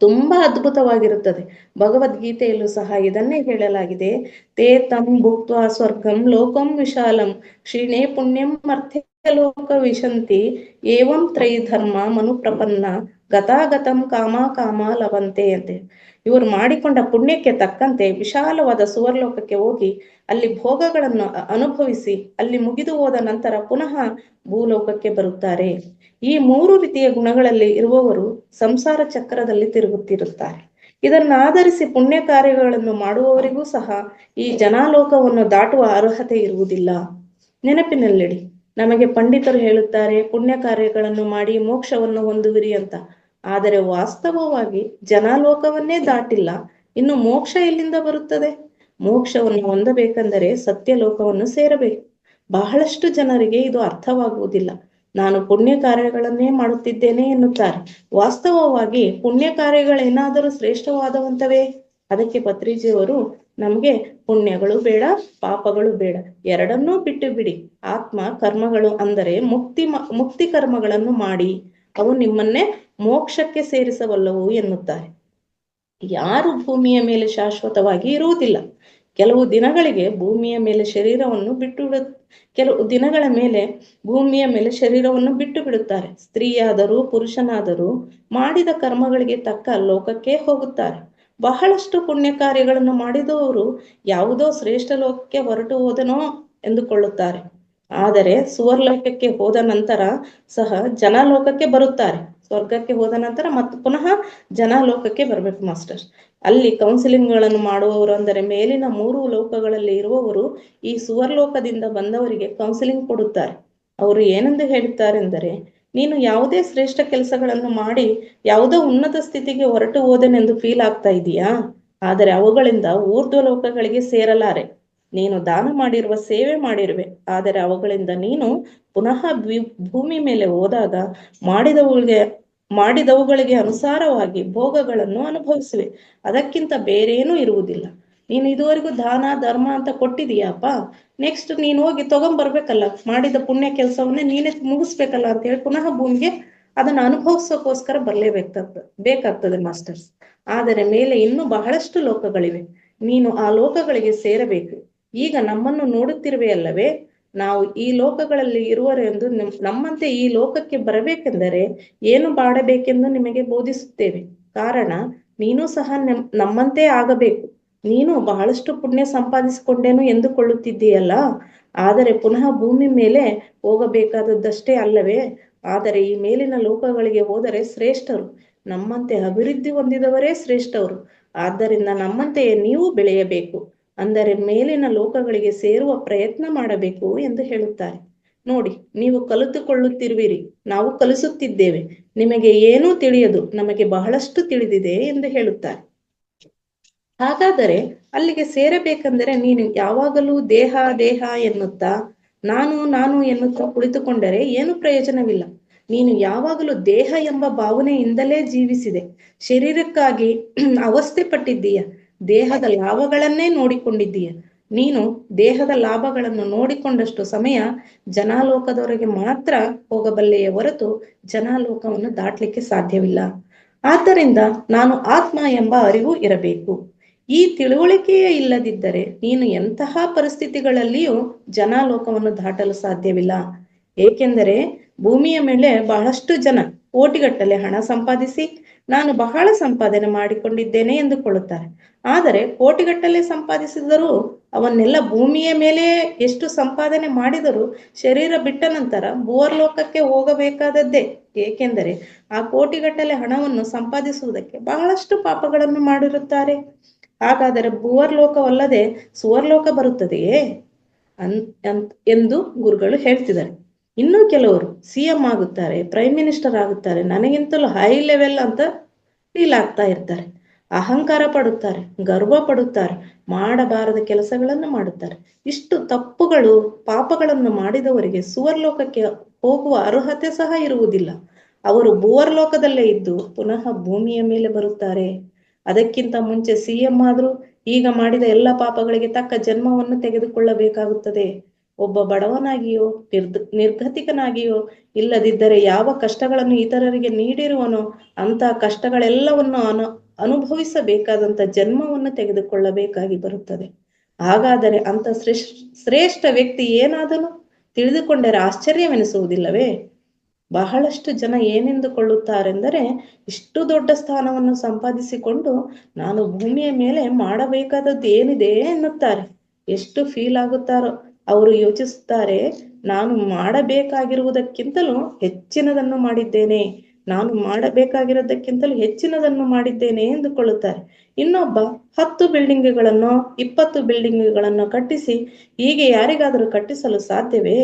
ತುಂಬಾ ಅದ್ಭುತವಾಗಿರುತ್ತದೆ. ಭಗವದ್ಗೀತೆಯಲ್ಲೂ ಸಹ ಇದನ್ನೇ ಹೇಳಲಾಗಿದೆ. ತೇ ತಂ ಭುಕ್ತ್ವಾ ಸ್ವರ್ಗಂ ಲೋಕಂ ವಿಶಾಲಂ ಕ್ಷೀಣೇ ಪುಣ್ಯಂ ಮರ್ಥ್ಯಲೋಕ ವಿಶಂತಿ ಏವಂ ತ್ರೈಧರ್ಮ ಮನು ಪ್ರಪನ್ನ ಗತಾಗತಂ ಕಾಮ ಕಾಮ ಲವಂತೆ ಅಂತೆ. ಇವರು ಮಾಡಿಕೊಂಡ ಪುಣ್ಯಕ್ಕೆ ತಕ್ಕಂತೆ ವಿಶಾಲವಾದ ಸುವರ್ಲೋಕಕ್ಕೆ ಹೋಗಿ ಅಲ್ಲಿ ಭೋಗಗಳನ್ನು ಅನುಭವಿಸಿ ಅಲ್ಲಿ ಮುಗಿದು ಹೋದ ನಂತರ ಪುನಃ ಭೂಲೋಕಕ್ಕೆ ಬರುತ್ತಾರೆ. ಈ 3 ರೀತಿಯ ಗುಣಗಳಲ್ಲಿ ಇರುವವರು ಸಂಸಾರ ಚಕ್ರದಲ್ಲಿ ತಿರುಗುತ್ತಿರುತ್ತಾರೆ. ಇದನ್ನಾಧರಿಸಿ ಪುಣ್ಯ ಕಾರ್ಯಗಳನ್ನು ಮಾಡುವವರಿಗೂ ಸಹ ಈ ಜನಾಲೋಕವನ್ನು ದಾಟುವ ಅರ್ಹತೆ ಇರುವುದಿಲ್ಲ. ನೆನಪಿನಲ್ಲಿಡಿ, ನಮಗೆ ಪಂಡಿತರು ಹೇಳುತ್ತಾರೆ ಪುಣ್ಯ ಕಾರ್ಯಗಳನ್ನು ಮಾಡಿ ಮೋಕ್ಷವನ್ನು ಹೊಂದುವಿರಿ ಅಂತ. ಆದರೆ ವಾಸ್ತವವಾಗಿ ಜನಾಲೋಕವನ್ನೇ ದಾಟಿಲ್ಲ, ಇನ್ನು ಮೋಕ್ಷ ಎಲ್ಲಿಂದ ಬರುತ್ತದೆ? ಮೋಕ್ಷವನ್ನು ಹೊಂದಬೇಕೆಂದರೆ ಸತ್ಯಲೋಕವನ್ನು ಸೇರಬೇಕು. ಬಹಳಷ್ಟು ಜನರಿಗೆ ಇದು ಅರ್ಥವಾಗುವುದಿಲ್ಲ. ನಾನು ಪುಣ್ಯ ಕಾರ್ಯಗಳನ್ನೇ ಮಾಡುತ್ತಿದ್ದೇನೆ ಎನ್ನುತ್ತಾರೆ. ವಾಸ್ತವವಾಗಿ ಪುಣ್ಯ ಕಾರ್ಯಗಳೇನಾದರೂ ಶ್ರೇಷ್ಠವಾದವಂತವೇ? ಅದಕ್ಕೆ ಪತ್ರಿಜಿಯವರು ನಮಗೆ ಪುಣ್ಯಗಳು ಬೇಡ, ಪಾಪಗಳು ಬೇಡ, ಎರಡನ್ನೂ ಬಿಟ್ಟು ಬಿಡಿ. ಆತ್ಮ ಕರ್ಮಗಳು ಅಂದರೆ ಮುಕ್ತಿ ಕರ್ಮಗಳನ್ನು ಮಾಡಿ, ಅವು ನಿಮ್ಮನ್ನೇ ಮೋಕ್ಷಕ್ಕೆ ಸೇರಿಸಬಲ್ಲವು ಎನ್ನುತ್ತಾರೆ. ಯಾರು ಭೂಮಿಯ ಮೇಲೆ ಶಾಶ್ವತವಾಗಿ ಇರುವುದಿಲ್ಲ. ಕೆಲವು ದಿನಗಳಿಗೆ ಭೂಮಿಯ ಮೇಲೆ ಶರೀರವನ್ನು ಕೆಲವು ದಿನಗಳ ಮೇಲೆ ಭೂಮಿಯ ಮೇಲೆ ಶರೀರವನ್ನು ಬಿಟ್ಟು ಬಿಡುತ್ತಾರೆ. ಸ್ತ್ರೀಯಾದರೂ ಪುರುಷನಾದರೂ ಮಾಡಿದ ಕರ್ಮಗಳಿಗೆ ತಕ್ಕ ಲೋಕಕ್ಕೆ ಹೋಗುತ್ತಾರೆ. ಬಹಳಷ್ಟು ಪುಣ್ಯ ಕಾರ್ಯಗಳನ್ನು ಮಾಡಿದವರು ಯಾವುದೋ ಶ್ರೇಷ್ಠ ಲೋಕಕ್ಕೆ ಹೊರಟು ಹೋದನೋ ಎಂದುಕೊಳ್ಳುತ್ತಾರೆ. ಆದರೆ ಸುವರ್ಲೋಕಕ್ಕೆ ಹೋದ ನಂತರ ಸಹ ಜನಲೋಕಕ್ಕೆ ಬರುತ್ತಾರೆ. ಸ್ವರ್ಗಕ್ಕೆ ಹೋದ ನಂತರ ಮತ್ತು ಪುನಃ ಜನಾಲೋಕಕ್ಕೆ ಬರಬೇಕು ಮಾಸ್ಟರ್. ಅಲ್ಲಿ ಕೌನ್ಸಿಲಿಂಗ್ಗಳನ್ನು ಮಾಡುವವರು, ಅಂದರೆ ಮೇಲಿನ 3 ಲೋಕಗಳಲ್ಲಿ ಇರುವವರು ಈ ಸುವರ್ಲೋಕದಿಂದ ಬಂದವರಿಗೆ ಕೌನ್ಸಿಲಿಂಗ್ ಕೊಡುತ್ತಾರೆ. ಅವರು ಏನೆಂದು ಹೇಳುತ್ತಾರೆ ಎಂದರೆ, ನೀನು ಯಾವುದೇ ಶ್ರೇಷ್ಠ ಕೆಲಸಗಳನ್ನು ಮಾಡಿ ಯಾವುದೋ ಉನ್ನತ ಸ್ಥಿತಿಗೆ ಹೊರಟು ಹೋದೆನೆಂದು ಫೀಲ್ ಆಗ್ತಾ ಇದೆಯಾ? ಆದರೆ ಅವುಗಳಿಂದ ಊರ್ಧ್ವ ಲೋಕಗಳಿಗೆ ಸೇರಲಾರೆ. ನೀನು ದಾನ ಮಾಡಿರುವ, ಸೇವೆ ಮಾಡಿರುವೆ, ಆದರೆ ಅವುಗಳಿಂದ ನೀನು ಪುನಃ ಭೂಮಿ ಮೇಲೆ ಹೋದಾಗ ಮಾಡಿದವುಗಳಿಗೆ ಅನುಸಾರವಾಗಿ ಭೋಗಗಳನ್ನು ಅನುಭವಿಸುವೆ. ಅದಕ್ಕಿಂತ ಬೇರೇನೂ ಇರುವುದಿಲ್ಲ. ನೀನು ಇದುವರೆಗೂ ದಾನ ಧರ್ಮ ಅಂತ ಕೊಟ್ಟಿದೀಯಪ್ಪ, ನೆಕ್ಸ್ಟ್ ನೀನು ಹೋಗಿ ತಗೊಂಡ್ಬರ್ಬೇಕಲ್ಲ, ಮಾಡಿದ ಪುಣ್ಯ ಕೆಲಸವನ್ನೇ ನೀನೇ ಮುಗಿಸ್ಬೇಕಲ್ಲ ಅಂತ ಹೇಳಿ ಪುನಃ ಭೂಮಿಗೆ ಅದನ್ನ ಅನುಭವಿಸೋಕೋಸ್ಕರ ಬೇಕಾಗ್ತದೆ ಮಾಸ್ಟರ್ಸ್. ಆದರೆ ಮೇಲೆ ಇನ್ನೂ ಬಹಳಷ್ಟು ಲೋಕಗಳಿವೆ, ನೀನು ಆ ಲೋಕಗಳಿಗೆ ಸೇರಬೇಕು. ಈಗ ನಮ್ಮನ್ನು ನೋಡುತ್ತಿರುವೆ ಅಲ್ಲವೇ? ನಾವು ಈ ಲೋಕಗಳಲ್ಲಿ ಇರುವರೆಂದು ನಮ್ಮಂತೆ ಈ ಲೋಕಕ್ಕೆ ಬರಬೇಕೆಂದರೆ ಏನು ಮಾಡಬೇಕೆಂದು ನಿಮಗೆ ಬೋಧಿಸುತ್ತೇವೆ. ಕಾರಣ ನೀನು ಸಹ ನಮ್ಮಂತೆ ಆಗಬೇಕು. ನೀನು ಬಹಳಷ್ಟು ಪುಣ್ಯ ಸಂಪಾದಿಸಿಕೊಂಡೇನು ಎಂದುಕೊಳ್ಳುತ್ತಿದ್ದೀಯಲ್ಲ, ಆದರೆ ಪುನಃ ಭೂಮಿ ಮೇಲೆ ಹೋಗಬೇಕಾದದ್ದಷ್ಟೇ ಅಲ್ಲವೇ? ಆದರೆ ಈ ಮೇಲಿನ ಲೋಕಗಳಿಗೆ ಹೋದರೆ ಶ್ರೇಷ್ಠರು, ನಮ್ಮಂತೆ ಅಭಿವೃದ್ಧಿ ಹೊಂದಿದವರೇ ಶ್ರೇಷ್ಠವರು. ಆದ್ದರಿಂದ ನಮ್ಮಂತೆಯೇ ನೀವು ಬೆಳೆಯಬೇಕು, ಅಂದರೆ ಮೇಲಿನ ಲೋಕಗಳಿಗೆ ಸೇರುವ ಪ್ರಯತ್ನ ಮಾಡಬೇಕು ಎಂದು ಹೇಳುತ್ತಾರೆ. ನೋಡಿ, ನೀವು ಕಲಿತುಕೊಳ್ಳುತ್ತಿರುವಿರಿ, ನಾವು ಕಲಿಸುತ್ತಿದ್ದೇವೆ. ನಿಮಗೆ ಏನೂ ತಿಳಿಯದು, ನಮಗೆ ಬಹಳಷ್ಟು ತಿಳಿದಿದೆ ಎಂದು ಹೇಳುತ್ತಾರೆ. ಹಾಗಾದರೆ ಅಲ್ಲಿಗೆ ಸೇರಬೇಕೆಂದರೆ ನೀನು ಯಾವಾಗಲೂ ದೇಹ ದೇಹ ಎನ್ನುತ್ತಾ ನಾನು ನಾನು ಎನ್ನುತ್ತಾ ಕುಳಿತುಕೊಂಡರೆ ಏನು ಪ್ರಯೋಜನವಿಲ್ಲ. ನೀನು ಯಾವಾಗಲೂ ದೇಹ ಎಂಬ ಭಾವನೆಯಿಂದಲೇ ಜೀವಿಸಿದೆ. ಶರೀರಕ್ಕಾಗಿ ಅವಸ್ಥೆ ಪಟ್ಟಿದ್ದೀಯ. ದೇಹದ ಲಾಭಗಳನ್ನೇ ನೋಡಿಕೊಂಡಿದ್ದೀಯ. ನೀನು ದೇಹದ ಲಾಭಗಳನ್ನು ನೋಡಿಕೊಂಡಷ್ಟು ಸಮಯ ಜನಾಲೋಕದವರೆಗೆ ಮಾತ್ರ ಹೋಗಬಲ್ಲೆಯ ಹೊರತು ಜನಾಲೋಕವನ್ನು ದಾಟ್ಲಿಕ್ಕೆ ಸಾಧ್ಯವಿಲ್ಲ. ಆದ್ದರಿಂದ ನಾನು ಆತ್ಮ ಎಂಬ ಅರಿವು ಇರಬೇಕು. ಈ ತಿಳುವಳಿಕೆಯೇ ಇಲ್ಲದಿದ್ದರೆ ನೀನು ಎಂತಹ ಪರಿಸ್ಥಿತಿಗಳಲ್ಲಿಯೂ ಜನಾಲೋಕವನ್ನು ದಾಟಲು ಸಾಧ್ಯವಿಲ್ಲ. ಏಕೆಂದರೆ ಭೂಮಿಯ ಮೇಲೆ ಬಹಳಷ್ಟು ಜನ ಕೋಟಿಗಟ್ಟಲೆ ಹಣ ಸಂಪಾದಿಸಿ ನಾನು ಬಹಳ ಸಂಪಾದನೆ ಮಾಡಿಕೊಂಡಿದ್ದೇನೆ ಎಂದುಕೊಳ್ಳುತ್ತಾರೆ. ಆದರೆ ಕೋಟಿಗಟ್ಟಲೆ ಸಂಪಾದಿಸಿದರೂ ಅವನ್ನೆಲ್ಲ ಭೂಮಿಯ ಮೇಲೆ ಎಷ್ಟು ಸಂಪಾದನೆ ಮಾಡಿದರೂ ಶರೀರ ಬಿಟ್ಟ ನಂತರ ಭೂವರ್ಲೋಕಕ್ಕೆ ಹೋಗಬೇಕಾದದ್ದೇ. ಏಕೆಂದರೆ ಆ ಕೋಟಿಗಟ್ಟಲೆ ಹಣವನ್ನು ಸಂಪಾದಿಸುವುದಕ್ಕೆ ಬಹಳಷ್ಟು ಪಾಪಗಳನ್ನು ಮಾಡಿರುತ್ತಾರೆ. ಹಾಗಾದರೆ ಭೂವರ್ಲೋಕವಲ್ಲದೆ ಸುವರ್ಲೋಕ ಬರುತ್ತದೆಯೇ ಎಂದು ಗುರುಗಳು ಹೇಳ್ತಿದ್ದಾರೆ. ಇನ್ನು ಕೆಲವರು CM ಆಗುತ್ತಾರೆ, ಪ್ರೈಮ್ ಮಿನಿಸ್ಟರ್ ಆಗುತ್ತಾರೆ, ನನಗಿಂತಲೂ ಹೈ ಲೆವೆಲ್ ಅಂತ ಫೀಲ್ ಆಗ್ತಾ ಇರ್ತಾರೆ. ಅಹಂಕಾರ ಪಡುತ್ತಾರೆ, ಗರ್ವ ಪಡುತ್ತಾರೆ, ಮಾಡಬಾರದ ಕೆಲಸಗಳನ್ನು ಮಾಡುತ್ತಾರೆ. ಇಷ್ಟು ತಪ್ಪುಗಳು ಪಾಪಗಳನ್ನು ಮಾಡಿದವರಿಗೆ ಸುವರ್ಲೋಕಕ್ಕೆ ಹೋಗುವ ಅರ್ಹತೆ ಸಹ ಇರುವುದಿಲ್ಲ. ಅವರು ಭೂವರ್ಲೋಕದಲ್ಲೇ ಇದ್ದು ಪುನಃ ಭೂಮಿಯ ಮೇಲೆ ಬರುತ್ತಾರೆ. ಅದಕ್ಕಿಂತ ಮುಂಚೆ CM ಆದರೂ ಈಗ ಮಾಡಿದ ಎಲ್ಲ ಪಾಪಗಳಿಗೆ ತಕ್ಕ ಜನ್ಮವನ್ನು ತೆಗೆದುಕೊಳ್ಳಬೇಕಾಗುತ್ತದೆ. ಒಬ್ಬ ಬಡವನಾಗಿಯೋ ನಿರ್ಗತಿಕನಾಗಿಯೋ ಇಲ್ಲದಿದ್ದರೆ ಯಾವ ಕಷ್ಟಗಳನ್ನು ಇತರರಿಗೆ ನೀಡಿರುವನೋ ಅಂತ ಕಷ್ಟಗಳೆಲ್ಲವನ್ನು ಅನುಭವಿಸಬೇಕಾದಂತ ಜನ್ಮವನ್ನು ತೆಗೆದುಕೊಳ್ಳಬೇಕಾಗಿ ಬರುತ್ತದೆ. ಹಾಗಾದರೆ ಅಂತ ಶ್ರೇಷ್ಠ ವ್ಯಕ್ತಿ ಏನಾದನು ತಿಳಿದುಕೊಂಡರೆ ಆಶ್ಚರ್ಯವೆನಿಸುವುದಿಲ್ಲವೇ? ಬಹಳಷ್ಟು ಜನ ಏನೆಂದುಕೊಳ್ಳುತ್ತಾರೆಂದರೆ, ಇಷ್ಟು ದೊಡ್ಡ ಸ್ಥಾನವನ್ನು ಸಂಪಾದಿಸಿಕೊಂಡು ನಾನು ಭೂಮಿಯ ಮೇಲೆ ಮಾಡಬೇಕಾದದ್ದು ಏನಿದೆ ಎನ್ನುತ್ತಾರೆ. ಎಷ್ಟು ಫೀಲ್ ಆಗುತ್ತಾರೋ ಅವರು ಯೋಚಿಸುತ್ತಾರೆ, ನಾನು ಮಾಡಬೇಕಾಗಿರುವುದಕ್ಕಿಂತಲೂ ಹೆಚ್ಚಿನದನ್ನು ಮಾಡಿದ್ದೇನೆ, ನಾನು ಮಾಡಬೇಕಾಗಿರೋದಕ್ಕಿಂತಲೂ ಹೆಚ್ಚಿನದನ್ನು ಮಾಡಿದ್ದೇನೆ ಎಂದುಕೊಳ್ಳುತ್ತಾರೆ. ಇನ್ನೊಬ್ಬ 10 ಬಿಲ್ಡಿಂಗ್ಗಳನ್ನು 20 ಬಿಲ್ಡಿಂಗ್ಗಳನ್ನು ಕಟ್ಟಿಸಿ ಹೀಗೆ ಯಾರಿಗಾದರೂ ಕಟ್ಟಿಸಲು ಸಾಧ್ಯವೇ?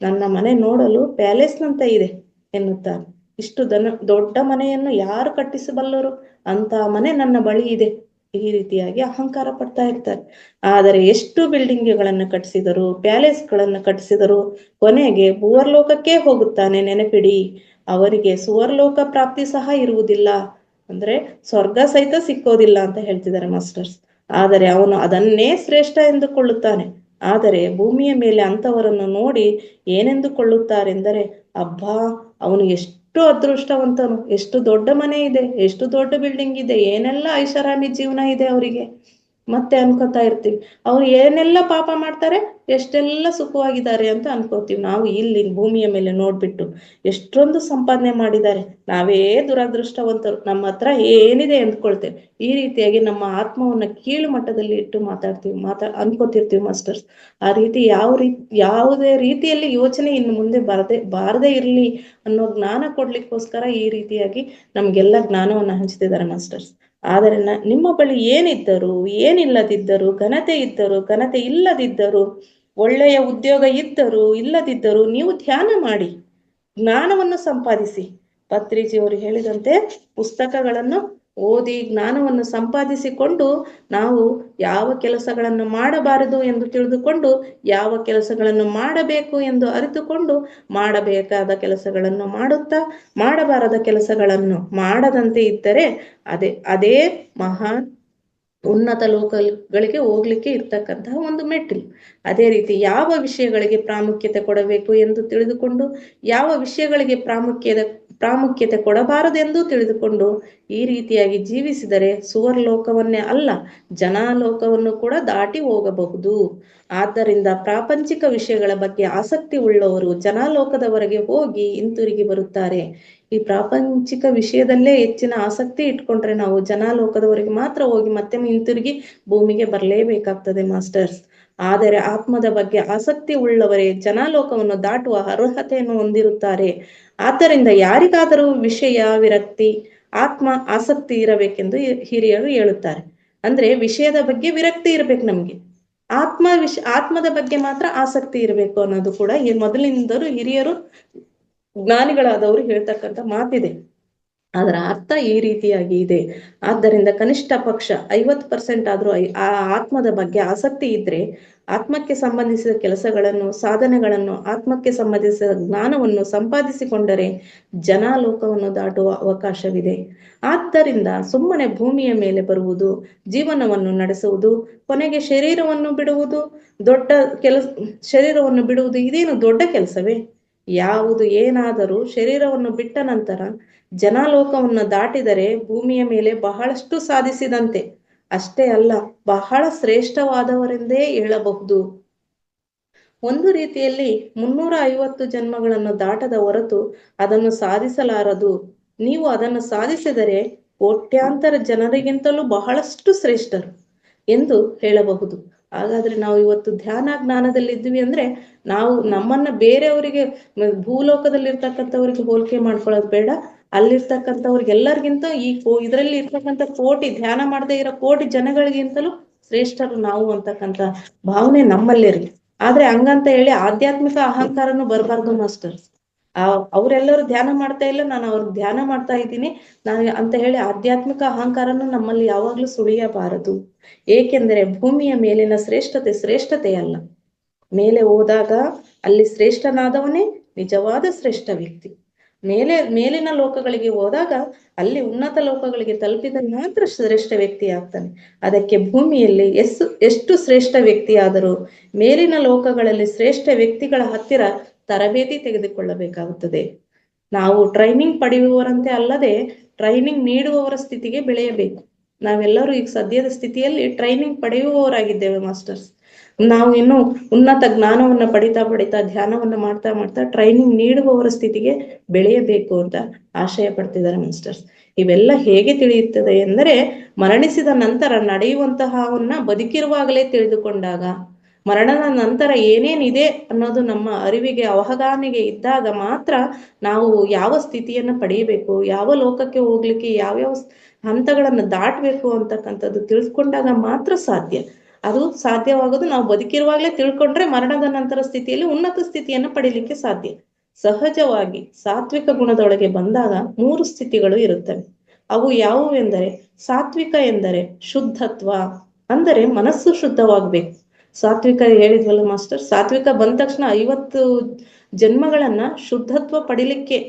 ನನ್ನ ಮನೆ ನೋಡಲು ಪ್ಯಾಲೇಸ್ನಂತೆ ಇದೆ ಎನ್ನುತ್ತಾರೆ. ಇಷ್ಟು ದೊಡ್ಡ ಮನೆಯನ್ನು ಯಾರು ಕಟ್ಟಿಸಬಲ್ಲರು? ಅಂತ ಮನೆ ನನ್ನ ಬಳಿ ಇದೆ. ಈ ರೀತಿಯಾಗಿ ಅಹಂಕಾರ ಪಡ್ತಾ ಇರ್ತಾರೆ. ಆದರೆ ಎಷ್ಟು ಬಿಲ್ಡಿಂಗ್ಗಳನ್ನು ಕಟ್ಟಿಸಿದರು, ಪ್ಯಾಲೇಸ್ಗಳನ್ನು ಕಟ್ಟಿಸಿದರು, ಕೊನೆಗೆ ಭೂವರ್ಲೋಕಕ್ಕೆ ಹೋಗುತ್ತಾನೆ. ನೆನಪಿಡಿ, ಅವರಿಗೆ ಸುವರ್ಲೋಕ ಪ್ರಾಪ್ತಿ ಸಹ ಇರುವುದಿಲ್ಲ. ಅಂದ್ರೆ ಸ್ವರ್ಗ ಸಹಿತ ಸಿಕ್ಕೋದಿಲ್ಲ ಅಂತ ಹೇಳ್ತಿದ್ದಾರೆ ಮಾಸ್ಟರ್ಸ್. ಆದರೆ ಅವನು ಅದನ್ನೇ ಶ್ರೇಷ್ಠ ಎಂದುಕೊಳ್ಳುತ್ತಾನೆ. ಆದರೆ ಭೂಮಿಯ ಮೇಲೆ ಅಂತವರನ್ನು ನೋಡಿ ಏನೆಂದುಕೊಳ್ಳುತ್ತಾರೆಂದರೆ, ಅಬ್ಬಾ ಅವನು ಎಷ್ಟು ಅದೃಷ್ಟವಂತನು, ಎಷ್ಟು ದೊಡ್ಡ ಮನೆ ಇದೆ, ಎಷ್ಟು ದೊಡ್ಡ ಬಿಲ್ಡಿಂಗ್ ಇದೆ, ಏನೆಲ್ಲ ಐಷಾರಾಮಿ ಜೀವನ ಇದೆ ಅವರಿಗೆ. ಮತ್ತೆ ಅನ್ಕೋತಾ ಇರ್ತೀವಿ, ಅವ್ರು ಏನೆಲ್ಲ ಪಾಪ ಮಾಡ್ತಾರೆ, ಎಷ್ಟೆಲ್ಲ ಸುಖವಾಗಿದ್ದಾರೆ ಅಂತ ಅನ್ಕೋತೀವಿ ನಾವು. ಇಲ್ಲಿ ಭೂಮಿಯ ಮೇಲೆ ನೋಡ್ಬಿಟ್ಟು ಎಷ್ಟೊಂದು ಸಂಪಾದನೆ ಮಾಡಿದ್ದಾರೆ, ನಾವೇ ದುರದೃಷ್ಟವಂತರು, ನಮ್ಮ ಹತ್ರ ಏನಿದೆ ಅಂದ್ಕೊಳ್ತೇವೆ. ಈ ರೀತಿಯಾಗಿ ನಮ್ಮ ಆತ್ಮವನ್ನ ಕೀಳು ಮಟ್ಟದಲ್ಲಿ ಇಟ್ಟು ಅನ್ಕೋತಿರ್ತೀವಿ ಮಾಸ್ಟರ್ಸ್. ಆ ರೀತಿ ಯಾವುದೇ ರೀತಿಯಲ್ಲಿ ಯೋಚನೆ ಇನ್ನು ಮುಂದೆ ಬಾರದೇ ಇರಲಿ ಅನ್ನೋ ಜ್ಞಾನ ಕೊಡ್ಲಿಕ್ಕೋಸ್ಕರ ಈ ರೀತಿಯಾಗಿ ನಮ್ಗೆಲ್ಲ ಜ್ಞಾನವನ್ನು ಹಂಚ್ತಿದ್ದಾರೆ ಮಾಸ್ಟರ್ಸ್. ಆದರೆ ನಿಮ್ಮ ಬಳಿ ಏನಿದ್ದರು, ಏನಿಲ್ಲದಿದ್ದರು, ಘನತೆ ಇದ್ದರು, ಘನತೆ ಇಲ್ಲದಿದ್ದರು, ಒಳ್ಳೆಯ ಉದ್ಯೋಗ ಇದ್ದರು ಇಲ್ಲದಿದ್ದರು, ನೀವು ಧ್ಯಾನ ಮಾಡಿ ಜ್ಞಾನವನ್ನು ಸಂಪಾದಿಸಿ. ಪತ್ರಿಜಿಯವರು ಹೇಳಿದಂತೆ ಪುಸ್ತಕಗಳನ್ನು ಓದಿ ಜ್ಞಾನವನ್ನು ಸಂಪಾದಿಸಿಕೊಂಡು ನಾವು ಯಾವ ಕೆಲಸಗಳನ್ನು ಮಾಡಬಾರದು ಎಂದು ತಿಳಿದುಕೊಂಡು ಯಾವ ಕೆಲಸಗಳನ್ನು ಮಾಡಬೇಕು ಎಂದು ಅರಿತುಕೊಂಡು ಮಾಡಬೇಕಾದ ಕೆಲಸಗಳನ್ನು ಮಾಡುತ್ತಾ ಮಾಡಬಾರದ ಕೆಲಸಗಳನ್ನು ಮಾಡದಂತೆ ಇದ್ದರೆ ಅದೇ ಮಹಾನ್ ಉನ್ನತ ಲೋಕಗಳಿಗೆ ಹೋಗ್ಲಿಕ್ಕೆ ಇರ್ತಕ್ಕಂತಹ ಒಂದು ಮೆಟ್ಟಿಲು. ಅದೇ ರೀತಿ ಯಾವ ವಿಷಯಗಳಿಗೆ ಪ್ರಾಮುಖ್ಯತೆ ಕೊಡಬೇಕು ಎಂದು ತಿಳಿದುಕೊಂಡು ಯಾವ ವಿಷಯಗಳಿಗೆ ಪ್ರಾಮುಖ್ಯತೆ ಕೊಡಬಾರದೆಂದು ತಿಳಿದುಕೊಂಡು ಈ ರೀತಿಯಾಗಿ ಜೀವಿಸಿದರೆ ಸುವರ್ಲೋಕವನ್ನೇ ಅಲ್ಲ ಜನಾಲೋಕವನ್ನು ಕೂಡ ದಾಟಿ ಹೋಗಬಹುದು. ಆದ್ದರಿಂದ ಪ್ರಾಪಂಚಿಕ ವಿಷಯಗಳ ಬಗ್ಗೆ ಆಸಕ್ತಿ ಉಳ್ಳವರು ಜನಾಲೋಕದವರೆಗೆ ಹೋಗಿ ಹಿಂತಿರುಗಿ ಬರುತ್ತಾರೆ. ಈ ಪ್ರಾಪಂಚಿಕ ವಿಷಯದಲ್ಲೇ ಹೆಚ್ಚಿನ ಆಸಕ್ತಿ ಇಟ್ಕೊಂಡ್ರೆ ನಾವು ಜನಾಲೋಕದವರೆಗೆ ಮಾತ್ರ ಹೋಗಿ ಮತ್ತೆ ಹಿಂತಿರುಗಿ ಭೂಮಿಗೆ ಬರಲೇಬೇಕಾಗ್ತದೆ ಮಾಸ್ಟರ್ಸ್. ಆದರೆ ಆತ್ಮದ ಬಗ್ಗೆ ಆಸಕ್ತಿ ಉಳ್ಳವರೇ ಜನಾಲೋಕವನ್ನು ದಾಟುವ ಅರ್ಹತೆಯನ್ನು ಹೊಂದಿರುತ್ತಾರೆ. ಆದ್ದರಿಂದ ಯಾರಿಗಾದರೂ ವಿಷಯ ವಿರಕ್ತಿ ಆತ್ಮ ಆಸಕ್ತಿ ಇರಬೇಕೆಂದು ಹಿರಿಯರು ಹೇಳುತ್ತಾರೆ. ಅಂದ್ರೆ ವಿಷಯದ ಬಗ್ಗೆ ವಿರಕ್ತಿ ಇರ್ಬೇಕು ನಮ್ಗೆ, ಆತ್ಮದ ಬಗ್ಗೆ ಮಾತ್ರ ಆಸಕ್ತಿ ಇರಬೇಕು ಅನ್ನೋದು ಕೂಡ ಮೊದಲಿನಿಂದಲೂ ಹಿರಿಯರು ಜ್ಞಾನಿಗಳಾದವರು ಹೇಳ್ತಕ್ಕಂಥ ಮಾತಿದೆ. ಅದರ ಅರ್ಥ ಈ ರೀತಿಯಾಗಿ ಇದೆ. ಆದ್ದರಿಂದ ಕನಿಷ್ಠ ಪಕ್ಷ 50% ಆದ್ರೂ ಆ ಆತ್ಮದ ಬಗ್ಗೆ ಆಸಕ್ತಿ ಇದ್ರೆ, ಆತ್ಮಕ್ಕೆ ಸಂಬಂಧಿಸಿದ ಕೆಲಸಗಳನ್ನು, ಸಾಧನೆಗಳನ್ನು, ಆತ್ಮಕ್ಕೆ ಸಂಬಂಧಿಸಿದ ಜ್ಞಾನವನ್ನು ಸಂಪಾದಿಸಿಕೊಂಡರೆ ಜನಾಲೋಕವನ್ನು ದಾಟುವ ಅವಕಾಶವಿದೆ. ಆದ್ದರಿಂದ ಸುಮ್ಮನೆ ಭೂಮಿಯ ಮೇಲೆ ಬರುವುದು, ಜೀವನವನ್ನು ನಡೆಸುವುದು, ಕೊನೆಗೆ ಶರೀರವನ್ನು ಬಿಡುವುದು ಶರೀರವನ್ನು ಬಿಡುವುದು ಇದೇನು ದೊಡ್ಡ ಕೆಲಸವೇ? ಯಾವುದು ಏನಾದರೂ ಶರೀರವನ್ನು ಬಿಟ್ಟ ನಂತರ ಜನಾಲೋಕವನ್ನು ದಾಟಿದರೆ ಭೂಮಿಯ ಮೇಲೆ ಬಹಳಷ್ಟು ಸಾಧಿಸಿದಂತೆ. ಅಷ್ಟೇ ಅಲ್ಲ, ಬಹಳ ಶ್ರೇಷ್ಠವಾದವರೆಂದೇ ಹೇಳಬಹುದು. ಒಂದು ರೀತಿಯಲ್ಲಿ 350 ಜನ್ಮಗಳನ್ನು ದಾಟದ ಹೊರತು ಅದನ್ನು ಸಾಧಿಸಲಾರದು. ನೀವು ಅದನ್ನು ಸಾಧಿಸಿದರೆ ಕೋಟ್ಯಾಂತರ ಜನರಿಗಿಂತಲೂ ಬಹಳಷ್ಟು ಶ್ರೇಷ್ಠರು ಎಂದು ಹೇಳಬಹುದು. ಹಾಗಾದ್ರೆ ನಾವು ಇವತ್ತು ಧ್ಯಾನ ಜ್ಞಾನದಲ್ಲಿದ್ವಿ ಅಂದ್ರೆ ನಾವು ನಮ್ಮನ್ನ ಬೇರೆಯವರಿಗೆ, ಭೂಲೋಕದಲ್ಲಿರ್ತಕ್ಕಂಥವ್ರಿಗೆ ಹೋಲಿಕೆ ಮಾಡ್ಕೊಳ್ಳೋದು ಬೇಡ. ಅಲ್ಲಿರ್ತಕ್ಕಂಥವ್ರಿಗೆಲ್ಲರಿಗಿಂತ ಇದರಲ್ಲಿ ಇರ್ತಕ್ಕಂಥ ಕೋಟಿ, ಧ್ಯಾನ ಮಾಡದೇ ಇರೋ ಕೋಟಿ ಜನಗಳಿಗಿಂತಲೂ ಶ್ರೇಷ್ಠರು ನಾವು ಅಂತಕ್ಕಂಥ ಭಾವನೆ ನಮ್ಮಲ್ಲಿರಲಿ. ಆದ್ರೆ ಹಂಗಂತ ಹೇಳಿ ಆಧ್ಯಾತ್ಮಿಕ ಅಹಂಕಾರನು ಬರಬಾರ್ದು ಮಾಸ್ಟರ್ಸ್. ಅವರೆಲ್ಲರೂ ಧ್ಯಾನ ಮಾಡ್ತಾ ಇಲ್ಲ, ನಾನು ಅವ್ರಿಗೆ ಧ್ಯಾನ ಮಾಡ್ತಾ ಇದ್ದೀನಿ ನಾನು ಅಂತ ಹೇಳಿ ಆಧ್ಯಾತ್ಮಿಕ ಅಹಂಕಾರನು ನಮ್ಮಲ್ಲಿ ಯಾವಾಗ್ಲೂ ಸುಳಿಯಬಾರದು. ಏಕೆಂದರೆ ಭೂಮಿಯ ಮೇಲಿನ ಶ್ರೇಷ್ಠತೆ ಅಲ್ಲ. ಮೇಲೆ ಹೋದಾಗ ಅಲ್ಲಿ ಶ್ರೇಷ್ಠನಾದವನೇ ನಿಜವಾದ ಶ್ರೇಷ್ಠ ವ್ಯಕ್ತಿ. ಮೇಲಿನ ಲೋಕಗಳಿಗೆ ಹೋದಾಗ ಅಲ್ಲಿ ಉನ್ನತ ಲೋಕಗಳಿಗೆ ತಲುಪಿದ ಮಾತ್ರ ಶ್ರೇಷ್ಠ ವ್ಯಕ್ತಿ ಆಗ್ತಾನೆ. ಅದಕ್ಕೆ ಭೂಮಿಯಲ್ಲಿ ಎಷ್ಟು ಶ್ರೇಷ್ಠ ವ್ಯಕ್ತಿ ಆದರೂ ಮೇಲಿನ ಲೋಕಗಳಲ್ಲಿ ಶ್ರೇಷ್ಠ ವ್ಯಕ್ತಿಗಳ ಹತ್ತಿರ ತರಬೇತಿ ತೆಗೆದುಕೊಳ್ಳಬೇಕಾಗುತ್ತದೆ. ನಾವು ಟ್ರೈನಿಂಗ್ ಪಡೆಯುವವರಂತೆ ಅಲ್ಲದೆ ಟ್ರೈನಿಂಗ್ ನೀಡುವವರ ಸ್ಥಿತಿಗೆ ಬೆಳೆಯಬೇಕು. ನಾವೆಲ್ಲರೂ ಈಗ ಸದ್ಯದ ಸ್ಥಿತಿಯಲ್ಲಿ ಟ್ರೈನಿಂಗ್ ಪಡೆಯುವವರಾಗಿದ್ದೇವೆ ಮಾಸ್ಟರ್ಸ್. ನಾವು ಇನ್ನು ಉನ್ನತ ಜ್ಞಾನವನ್ನ ಪಡಿತಾ ಧ್ಯಾನವನ್ನ ಮಾಡ್ತಾ ಟ್ರೈನಿಂಗ್ ನೀಡುವವರ ಸ್ಥಿತಿಗೆ ಬೆಳೆಯಬೇಕು ಅಂತ ಆಶಯ ಪಡ್ತಿದ್ದಾರೆ ಮಾಸ್ಟರ್ಸ್. ಇವೆಲ್ಲ ಹೇಗೆ ತಿಳಿಯುತ್ತದೆ ಎಂದರೆ, ಮರಣಿಸಿದ ನಂತರ ನಡೆಯುವಂತಹವನ್ನ ಬದುಕಿರುವಾಗಲೇ ತಿಳಿದುಕೊಂಡಾಗ, ಮರಣದ ನಂತರ ಏನೇನಿದೆ ಅನ್ನೋದು ನಮ್ಮ ಅರಿವಿಗೆ, ಅವಗಾಹನೆಗೆ ಇದ್ದಾಗ ಮಾತ್ರ ನಾವು ಯಾವ ಸ್ಥಿತಿಯನ್ನ ಪಡೆಯಬೇಕು, ಯಾವ ಲೋಕಕ್ಕೆ ಹೋಗ್ಲಿಕ್ಕೆ ಯಾವ್ಯಾವ ಹಂತಗಳನ್ನು ದಾಟಬೇಕು ಅಂತಕ್ಕಂಥದ್ದು ತಿಳಿದುಕೊಂಡಾಗ ಮಾತ್ರ ಸಾಧ್ಯ. ಅದು ಸಾಧ್ಯವಾಗೋದು ನಾವು ಬದುಕಿರುವಾಗಲೇ ತಿಳ್ಕೊಂಡ್ರೆ ಮರಣದ ನಂತರ ಸ್ಥಿತಿಯಲ್ಲಿ ಉನ್ನತ ಸ್ಥಿತಿಯನ್ನು ಪಡಿಲಿಕ್ಕೆ ಸಾಧ್ಯ. ಸಹಜವಾಗಿ ಸಾತ್ವಿಕ ಗುಣದೊಳಗೆ ಬಂದಾಗ 3 ಸ್ಥಿತಿಗಳು ಇರುತ್ತವೆ. ಅವು ಯಾವುವೆಂದರೆ, ಸಾತ್ವಿಕ ಎಂದರೆ ಶುದ್ಧತ್ವ, ಅಂದರೆ ಮನಸ್ಸು ಶುದ್ಧವಾಗ್ಬೇಕು. ಸಾತ್ವಿಕ ಹೇಳಿದ್ವಲ್ಲ ಮಾಸ್ಟರ್, ಸಾತ್ವಿಕ ಬಂದ ತಕ್ಷಣ 50 ಜನ್ಮಗಳನ್ನ ಶುದ್ಧತ್ವ ಪಡಿಲಿಕ್ಕೆ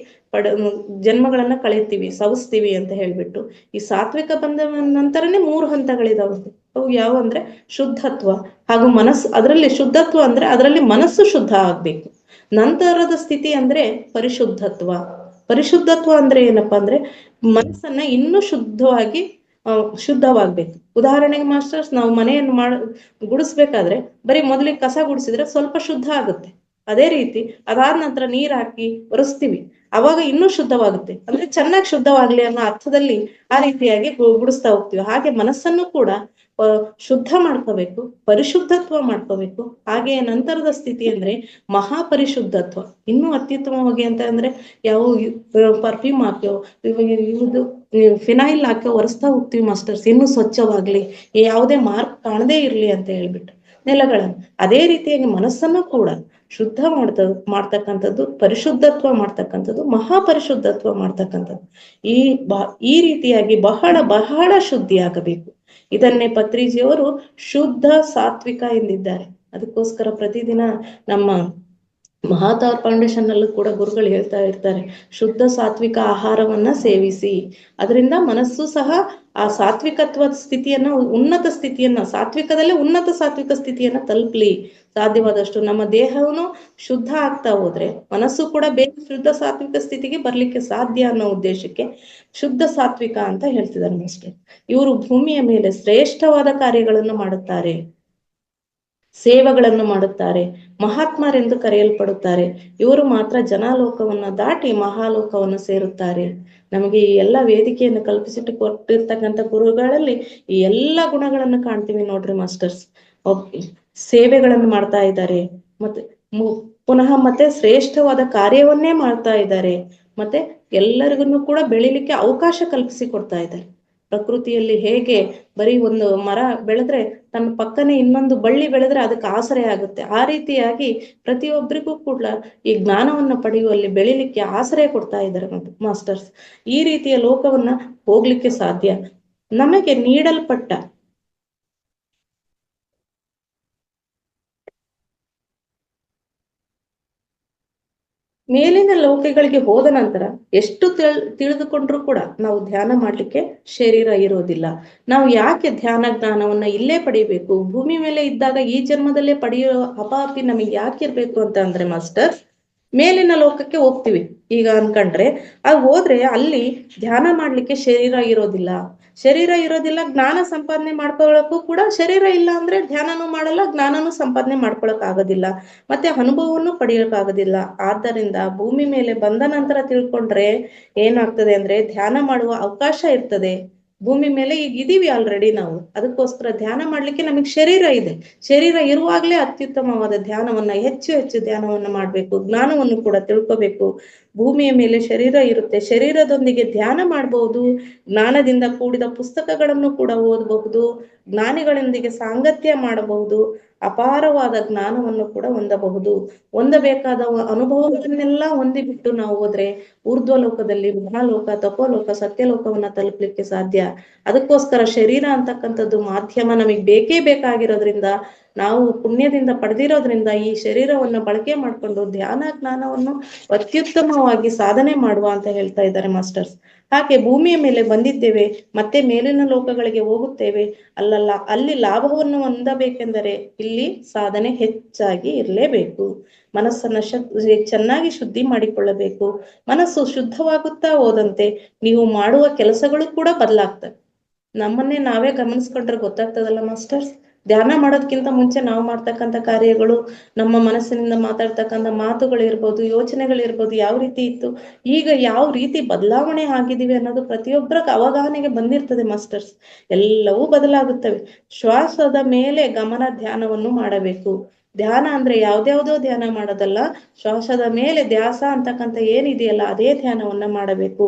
ಜನ್ಮಗಳನ್ನ ಕಳೀತೀವಿ, ಸವಿಸ್ತೀವಿ ಅಂತ ಹೇಳ್ಬಿಟ್ಟು, ಈ ಸಾತ್ವಿಕ ಬಂದ ನಂತರನೇ 3 ಹಂತಗಳಿದಾವೆ. ಅವು ಯಾವ ಅಂದ್ರೆ ಶುದ್ಧತ್ವ ಹಾಗೂ ಮನಸ್ಸು. ಅದರಲ್ಲಿ ಶುದ್ಧತ್ವ ಅಂದ್ರೆ ಅದರಲ್ಲಿ ಮನಸ್ಸು ಶುದ್ಧ ಆಗ್ಬೇಕು. ನಂತರದ ಸ್ಥಿತಿ ಅಂದ್ರೆ ಪರಿಶುದ್ಧತ್ವ. ಪರಿಶುದ್ಧತ್ವ ಅಂದ್ರೆ ಏನಪ್ಪಾ ಅಂದ್ರೆ ಮನಸ್ಸನ್ನ ಇನ್ನೂ ಶುದ್ಧವಾಗ್ಬೇಕು. ಉದಾಹರಣೆಗೆ ಮಾಸ್ಟರ್ಸ್, ನಾವು ಮನೆಯನ್ನು ಗುಡಿಸ್ಬೇಕಾದ್ರೆ ಬರೀ ಮೊದಲಿಗೆ ಕಸ ಗುಡಿಸಿದ್ರೆ ಸ್ವಲ್ಪ ಶುದ್ಧ ಆಗುತ್ತೆ. ಅದೇ ರೀತಿ ಅದಾದ ನಂತರ ನೀರ್ ಹಾಕಿ ಒರೆಸ್ತೀವಿ, ಅವಾಗ ಇನ್ನೂ ಶುದ್ಧವಾಗುತ್ತೆ. ಅಂದ್ರೆ ಚೆನ್ನಾಗಿ ಶುದ್ಧವಾಗ್ಲಿ ಅನ್ನೋ ಅರ್ಥದಲ್ಲಿ ಆ ರೀತಿಯಾಗಿ ಗುಡಿಸ್ತಾ ಹೋಗ್ತೀವಿ. ಹಾಗೆ ಮನಸ್ಸನ್ನು ಕೂಡ ಶುದ್ಧ ಮಾಡ್ಕೋಬೇಕು, ಪರಿಶುದ್ಧತ್ವ ಮಾಡ್ಕೋಬೇಕು. ಹಾಗೆ ನಂತರದ ಸ್ಥಿತಿ ಅಂದ್ರೆ ಮಹಾಪರಿಶುದ್ಧತ್ವ. ಇನ್ನೂ ಅತ್ಯುತ್ತಮವಾಗಿ ಅಂತ ಅಂದ್ರೆ ಯಾವ ಪರ್ಫ್ಯೂಮ್ ಹಾಕ್ಯೋ, ಇವುದು ಫಿನೈಲ್ ಹಾಕೋ ಒರೆಸ್ತಾ ಹೋಗ್ತೀವಿ ಮಾಸ್ಟರ್ಸ್, ಇನ್ನೂ ಸ್ವಚ್ಛವಾಗ್ಲಿ, ಯಾವುದೇ ಮಾರ್ಕ್ ಕಾಣದೇ ಇರ್ಲಿ ಅಂತ ಹೇಳ್ಬಿಟ್ಟು ನೆಲಗಳನ್ನು. ಅದೇ ರೀತಿಯಾಗಿ ಮನಸ್ಸನ್ನು ಕೂಡ ಶುದ್ಧ ಮಾಡ್ತಕ್ಕಂಥದ್ದು, ಪರಿಶುದ್ಧತ್ವ ಮಾಡ್ತಕ್ಕಂಥದ್ದು, ಮಹಾಪರಿಶುದ್ಧತ್ವ ಮಾಡ್ತಕ್ಕಂಥದ್ದು. ಈ ರೀತಿಯಾಗಿ ಬಹಳ ಶುದ್ಧಿ ಆಗಬೇಕು. ಇದನ್ನೇ ಪತ್ರಿಜಿಯವರು ಶುದ್ಧ ಸಾತ್ವಿಕ ಎಂದಿದ್ದಾರೆ. ಅದಕ್ಕೋಸ್ಕರ ಪ್ರತಿದಿನ ನಮ್ಮ ಮಹಾತಾರ್ ಫೌಂಡೇಶನ್ ನಲ್ಲೂ ಕೂಡ ಗುರುಗಳು ಹೇಳ್ತಾ ಇರ್ತಾರೆ, ಶುದ್ಧ ಸಾತ್ವಿಕ ಆಹಾರವನ್ನ ಸೇವಿಸಿ. ಅದರಿಂದ ಮನಸ್ಸು ಸಹ ಆ ಸಾತ್ವಿಕತ್ವ ಸ್ಥಿತಿಯನ್ನ, ಉನ್ನತ ಸ್ಥಿತಿಯನ್ನ, ಸಾತ್ವಿಕದಲ್ಲೇ ಉನ್ನತ ಸಾತ್ವಿಕ ಸ್ಥಿತಿಯನ್ನ ತಲುಪಲಿ ಸಾಧ್ಯವಾದಷ್ಟು. ನಮ್ಮ ದೇಹವನ್ನು ಶುದ್ಧ ಆಗ್ತಾ ಹೋದ್ರೆ ಮನಸ್ಸು ಕೂಡ ಬೇಗ ಶುದ್ಧ ಸಾತ್ವಿಕ ಸ್ಥಿತಿಗೆ ಬರ್ಲಿಕ್ಕೆ ಸಾಧ್ಯ ಅನ್ನೋ ಉದ್ದೇಶಕ್ಕೆ ಶುದ್ಧ ಸಾತ್ವಿಕ ಅಂತ ಹೇಳ್ತಿದ್ದಾರೆ ಅಷ್ಟೇ. ಇವರು ಭೂಮಿಯ ಮೇಲೆ ಶ್ರೇಷ್ಠವಾದ ಕಾರ್ಯಗಳನ್ನು ಮಾಡುತ್ತಾರೆ, ಸೇವೆಗಳನ್ನು ಮಾಡುತ್ತಾರೆ, ಮಹಾತ್ಮರೆಂದು ಕರೆಯಲ್ಪಡುತ್ತಾರೆ. ಇವರು ಮಾತ್ರ ಜನಾಲೋಕವನ್ನ ದಾಟಿ ಮಹಾಲೋಕವನ್ನು ಸೇರುತ್ತಾರೆ. ನಮಗೆ ಈ ಎಲ್ಲ ವೇದಿಕೆಯನ್ನು ಕಲ್ಪಿಸಿಟ್ಟು ಕೊಟ್ಟಿರ್ತಕ್ಕಂಥ ಗುರುಗಳಲ್ಲಿ ಈ ಎಲ್ಲ ಗುಣಗಳನ್ನು ಕಾಣ್ತೀವಿ ನೋಡ್ರಿ ಮಾಸ್ಟರ್ಸ್. ಸೇವೆಗಳನ್ನು ಮಾಡ್ತಾ ಇದ್ದಾರೆ, ಮತ್ತೆ ಪುನಃ ಮತ್ತೆ ಶ್ರೇಷ್ಠವಾದ ಕಾರ್ಯವನ್ನೇ ಮಾಡ್ತಾ ಇದ್ದಾರೆ, ಮತ್ತೆ ಎಲ್ಲರಿಗೂ ಕೂಡ ಬೆಳಿಲಿಕ್ಕೆ ಅವಕಾಶ ಕಲ್ಪಿಸಿ ಕೊಡ್ತಾ ಇದ್ದಾರೆ. ಪ್ರಕೃತಿಯಲ್ಲಿ ಹೇಗೆ ಬರೀ ಒಂದು ಮರ ಬೆಳೆದ್ರೆ ತನ್ನ ಪಕ್ಕನೆ ಇನ್ನೊಂದು ಬಳ್ಳಿ ಬೆಳೆದ್ರೆ ಅದಕ್ಕೆ ಆಸರೆ ಆಗುತ್ತೆ, ಆ ರೀತಿಯಾಗಿ ಪ್ರತಿಯೊಬ್ಬರಿಗೂ ಕೂಡ ಈ ಜ್ಞಾನವನ್ನ ಪಡೆಯುವಲ್ಲಿ ಬೆಳಿಲಿಕ್ಕೆ ಆಸರೆ ಕೊಡ್ತಾ ಇದ್ದಾರೆ ಮಾಸ್ಟರ್ಸ್. ಈ ರೀತಿಯ ಲೋಕವನ್ನ ಹೋಗ್ಲಿಕ್ಕೆ ಸಾಧ್ಯ. ನಮಗೆ ನೀಡಲ್ಪಟ್ಟ ಮೇಲಿನ ಲೋಕಗಳಿಗೆ ಹೋದ ನಂತರ ಎಷ್ಟು ತಿಳಿದುಕೊಂಡ್ರು ಕೂಡ ನಾವು ಧ್ಯಾನ ಮಾಡ್ಲಿಕ್ಕೆ ಶರೀರ ಇರೋದಿಲ್ಲ. ನಾವು ಯಾಕೆ ಧ್ಯಾನ ಜ್ಞಾನವನ್ನ ಇಲ್ಲೇ ಪಡಿಬೇಕು, ಭೂಮಿ ಮೇಲೆ ಇದ್ದಾಗ ಈ ಜನ್ಮದಲ್ಲೇ ಪಡೆಯೋ ಹಪಾಪಿ ನಮಗೆ ಯಾಕಿರ್ಬೇಕು ಅಂತ ಅಂದ್ರೆ ಮಾಸ್ಟರ್, ಮೇಲಿನ ಲೋಕಕ್ಕೆ ಹೋಗ್ತೀವಿ ಈಗ ಅನ್ಕೊಂಡ್ರೆ, ಅದು ಹೋದ್ರೆ ಅಲ್ಲಿ ಧ್ಯಾನ ಮಾಡ್ಲಿಕ್ಕೆ ಶರೀರ ಇರೋದಿಲ್ಲ. ಶರೀರ ಇರೋದಿಲ್ಲ, ಜ್ಞಾನ ಸಂಪಾದನೆ ಮಾಡ್ಕೊಳ್ಳೋಕ್ಕೂ ಕೂಡ ಶರೀರ ಇಲ್ಲ ಅಂದ್ರೆ ಧ್ಯಾನನೂ ಮಾಡಲ್ಲ, ಜ್ಞಾನನೂ ಸಂಪಾದನೆ ಮಾಡ್ಕೊಳಕ್ ಆಗೋದಿಲ್ಲ, ಮತ್ತೆ ಅನುಭವವನ್ನು ಪಡೆಯೋಕ್ ಆಗೋದಿಲ್ಲ. ಆದ್ದರಿಂದ ಭೂಮಿ ಮೇಲೆ ಬಂದ ನಂತರ ತಿಳ್ಕೊಂಡ್ರೆ ಏನಾಗ್ತದೆ ಅಂದ್ರೆ ಧ್ಯಾನ ಮಾಡುವ ಅವಕಾಶ ಇರ್ತದೆ. ಭೂಮಿ ಮೇಲೆ ಈಗ ಇದೀವಿ ಆಲ್ರೆಡಿ ನಾವು, ಅದಕ್ಕೋಸ್ಕರ ಧ್ಯಾನ ಮಾಡ್ಲಿಕ್ಕೆ ನಮಗೆ ಶರೀರ ಇದೆ. ಶರೀರ ಇರುವಾಗ್ಲೇ ಅತ್ಯುತ್ತಮವಾದ ಧ್ಯಾನವನ್ನ ಹೆಚ್ಚು ಹೆಚ್ಚು ಧ್ಯಾನವನ್ನ ಮಾಡ್ಬೇಕು, ಜ್ಞಾನವನ್ನು ಕೂಡ ತಿಳ್ಕೋಬೇಕು. ಭೂಮಿಯ ಮೇಲೆ ಶರೀರ ಇರುತ್ತೆ, ಶರೀರದೊಂದಿಗೆ ಧ್ಯಾನ ಮಾಡಬಹುದು, ಜ್ಞಾನದಿಂದ ಕೂಡಿದ ಪುಸ್ತಕಗಳನ್ನು ಕೂಡ ಓದಬಹುದು, ಜ್ಞಾನಿಗಳೊಂದಿಗೆ ಸಾಂಗತ್ಯ ಮಾಡಬಹುದು, ಅಪಾರವಾದ ಜ್ಞಾನವನ್ನು ಕೂಡ ಹೊಂದಬಹುದು. ಹೊಂದಬೇಕಾದ ಅನುಭವಗಳನ್ನೆಲ್ಲ ಹೊಂದಿಬಿಟ್ಟು ನಾವು ಹೋದ್ರೆ ಊರ್ಧ್ವಲೋಕದಲ್ಲಿ ಮಹಾಲೋಕ, ತಪೋಲೋಕ, ಸತ್ಯಲೋಕವನ್ನ ತಲುಪಲಿಕ್ಕೆ ಸಾಧ್ಯ. ಅದಕ್ಕೋಸ್ಕರ ಶರೀರ ಅಂತಕ್ಕಂಥದ್ದು ಮಾಧ್ಯಮ ನಮಗೆ ಬೇಕೇ ಬೇಕಾಗಿರೋದ್ರಿಂದ, ನಾವು ಪುಣ್ಯದಿಂದ ಪಡೆದಿರೋದ್ರಿಂದ ಈ ಶರೀರವನ್ನ ಬಳಕೆ ಮಾಡಿಕೊಂಡು ಧ್ಯಾನ ಜ್ಞಾನವನ್ನು ಅತ್ಯುತ್ತಮವಾಗಿ ಸಾಧನೆ ಮಾಡುವ ಅಂತ ಹೇಳ್ತಾ ಇದ್ದಾರೆ ಮಾಸ್ಟರ್ಸ್. ಹಾಗೆ ಭೂಮಿಯ ಮೇಲೆ ಬಂದಿದ್ದೇವೆ, ಮತ್ತೆ ಮೇಲಿನ ಲೋಕಗಳಿಗೆ ಹೋಗುತ್ತೇವೆ, ಅಲ್ಲಲ್ಲ ಅಲ್ಲಿ ಲಾಭವನ್ನು ಹೊಂದಬೇಕೆಂದರೆ ಇಲ್ಲಿ ಸಾಧನೆ ಹೆಚ್ಚಾಗಿ ಇರಲೇಬೇಕು. ಮನಸ್ಸನ್ನ ಚೆನ್ನಾಗಿ ಶುದ್ಧಿ ಮಾಡಿಕೊಳ್ಳಬೇಕು. ಮನಸ್ಸು ಶುದ್ಧವಾಗುತ್ತಾ ಹೋದಂತೆ ನೀವು ಮಾಡುವ ಕೆಲಸಗಳು ಕೂಡ ಬದಲಾಗ್ತವೆ. ನಮ್ಮನ್ನೇ ನಾವೇ ಗಮನಿಸ್ಕೊಂಡ್ರೆ ಗೊತ್ತಾಗ್ತದಲ್ಲ ಮಾಸ್ಟರ್ಸ್. ಧ್ಯಾನ ಮಾಡೋದಕ್ಕಿಂತ ಮುಂಚೆ ನಾವು ಮಾಡ್ತಕ್ಕಂಥ ಕಾರ್ಯಗಳು, ನಮ್ಮ ಮನಸ್ಸಿನಿಂದ ಮಾತಾಡ್ತಕ್ಕಂಥ ಮಾತುಗಳಿರ್ಬೋದು, ಯೋಚನೆಗಳಿರ್ಬೋದು, ಯಾವ ರೀತಿ ಇತ್ತು, ಈಗ ಯಾವ ರೀತಿ ಬದಲಾವಣೆ ಆಗಿದೀವಿ ಅನ್ನೋದು ಪ್ರತಿಯೊಬ್ಬರ ಅವಗಾಹನೆಗೆ ಬಂದಿರ್ತದೆ ಮಾಸ್ಟರ್ಸ್. ಎಲ್ಲವೂ ಬದಲಾಗುತ್ತವೆ. ಶ್ವಾಸದ ಮೇಲೆ ಗಮನ ಧ್ಯಾನವನ್ನು ಮಾಡಬೇಕು. ಧ್ಯಾನ ಅಂದ್ರೆ ಯಾವ್ದ್ಯಾವ್ದೋ ಧ್ಯಾನ ಮಾಡೋದಲ್ಲ, ಶ್ವಾಸದ ಮೇಲೆ ಧ್ಯಾಸ ಅಂತಕ್ಕಂಥ ಏನಿದೆಯಲ್ಲ ಅದೇ ಧ್ಯಾನವನ್ನ ಮಾಡಬೇಕು.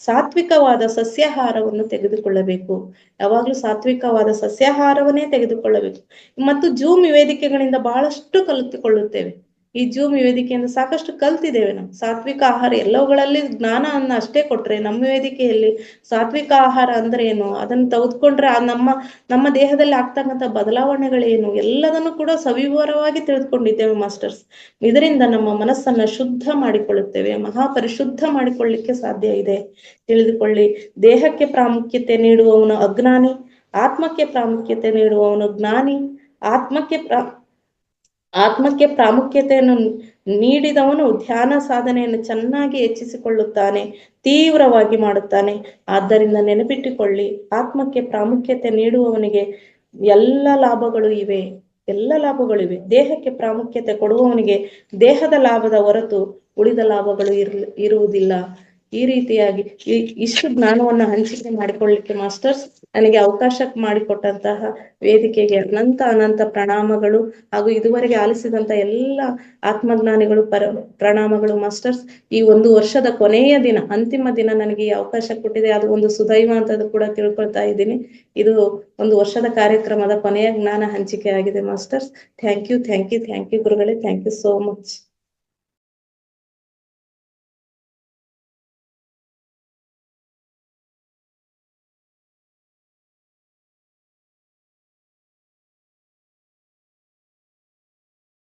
ಸಾತ್ವಿಕವಾದ ಸಸ್ಯಾಹಾರವನ್ನು ತೆಗೆದುಕೊಳ್ಳಬೇಕು. ಯಾವಾಗ್ಲೂ ಸಾತ್ವಿಕವಾದ ಸಸ್ಯಾಹಾರವನ್ನೇ ತೆಗೆದುಕೊಳ್ಳಬೇಕು. ಮತ್ತು ಜೂಮ್ ವೇದಿಕೆಗಳಿಂದ ಬಹಳಷ್ಟು ಕಲಿತುಕೊಳ್ಳುತ್ತೇವೆ. ಈ ಜೂಮ್ ವೇದಿಕೆಯಿಂದ ಸಾಕಷ್ಟು ಕಲ್ತಿದ್ದೇವೆ ನಾವು. ಸಾತ್ವಿಕ ಆಹಾರ ಎಲ್ಲವುಗಳಲ್ಲಿ ಜ್ಞಾನವನ್ನ ಅಷ್ಟೇ ಕೊಟ್ರೆ, ನಮ್ಮ ವೇದಿಕೆಯಲ್ಲಿ ಸಾತ್ವಿಕ ಆಹಾರ ಅಂದ್ರೆ ಏನು, ಅದನ್ನ ತೆಗೆದುಕೊಂಡ್ರೆ ನಮ್ಮ ದೇಹದಲ್ಲಿ ಆಗ್ತಕ್ಕಂಥ ಬದಲಾವಣೆಗಳೇನು, ಎಲ್ಲದನ್ನು ಕೂಡ ಸವಿವರವಾಗಿ ತಿಳಿದುಕೊಂಡಿದ್ದೇವೆ ಮಾಸ್ಟರ್ಸ್. ಇದರಿಂದ ನಮ್ಮ ಮನಸ್ಸನ್ನ ಶುದ್ಧ ಮಾಡಿಕೊಳ್ಳುತ್ತೇವೆ, ಮಹಾಪರಿಶುದ್ಧ ಮಾಡಿಕೊಳ್ಳಿಕ್ಕೆ ಸಾಧ್ಯ ಇದೆ. ತಿಳಿದುಕೊಳ್ಳಿ, ದೇಹಕ್ಕೆ ಪ್ರಾಮುಖ್ಯತೆ ನೀಡುವವನು ಅಜ್ಞಾನಿ, ಆತ್ಮಕ್ಕೆ ಪ್ರಾಮುಖ್ಯತೆ ನೀಡುವವನು ಜ್ಞಾನಿ. ಆತ್ಮಕ್ಕೆ ಪ್ರಾಮುಖ್ಯತೆಯನ್ನು ನೀಡಿದವನು ಧ್ಯಾನ ಸಾಧನೆಯನ್ನು ಚೆನ್ನಾಗಿ ಹೆಚ್ಚಿಸಿಕೊಳ್ಳುತ್ತಾನೆ, ತೀವ್ರವಾಗಿ ಮಾಡುತ್ತಾನೆ. ಆದ್ದರಿಂದ ನೆನಪಿಟ್ಟುಕೊಳ್ಳಿ, ಆತ್ಮಕ್ಕೆ ಪ್ರಾಮುಖ್ಯತೆ ನೀಡುವವನಿಗೆ ಎಲ್ಲ ಲಾಭಗಳು ಇವೆ. ದೇಹಕ್ಕೆ ಪ್ರಾಮುಖ್ಯತೆ ಕೊಡುವವನಿಗೆ ದೇಹದ ಲಾಭದ ಹೊರತು ಉಳಿದ ಲಾಭಗಳು ಇರುವುದಿಲ್ಲ. ಈ ರೀತಿಯಾಗಿ ಇಷ್ಟು ಜ್ಞಾನವನ್ನ ಹಂಚಿಕೆ ಮಾಡಿಕೊಳ್ಳಿಕ್ಕೆ ಮಾಸ್ಟರ್ಸ್ ನನಗೆ ಅವಕಾಶ ಮಾಡಿಕೊಟ್ಟಂತಹ ವೇದಿಕೆಗೆ ಅನಂತ ಪ್ರಣಾಮಗಳು. ಹಾಗೂ ಇದುವರೆಗೆ ಆಲಿಸಿದಂತ ಎಲ್ಲ ಆತ್ಮಜ್ಞಾನಿಗಳು ಪ್ರಣಾಮಗಳು ಮಾಸ್ಟರ್ಸ್. ಈ ಒಂದು ವರ್ಷದ ಕೊನೆಯ ದಿನ, ಅಂತಿಮ ದಿನ ನನಗೆ ಈ ಅವಕಾಶ ಕೊಟ್ಟಿದೆ, ಅದು ಒಂದು ಸುದೈವ ಅಂತ ಕೂಡ ತಿಳ್ಕೊಳ್ತಾ ಇದ್ದೀನಿ. ಇದು ಒಂದು ವರ್ಷದ ಕಾರ್ಯಕ್ರಮದ ಕೊನೆಯ ಜ್ಞಾನ ಹಂಚಿಕೆ ಆಗಿದೆ ಮಾಸ್ಟರ್ಸ್. ಥ್ಯಾಂಕ್ ಯು ಗುರುಗಳೇ, ಥ್ಯಾಂಕ್ ಯು ಸೋ ಮಚ್.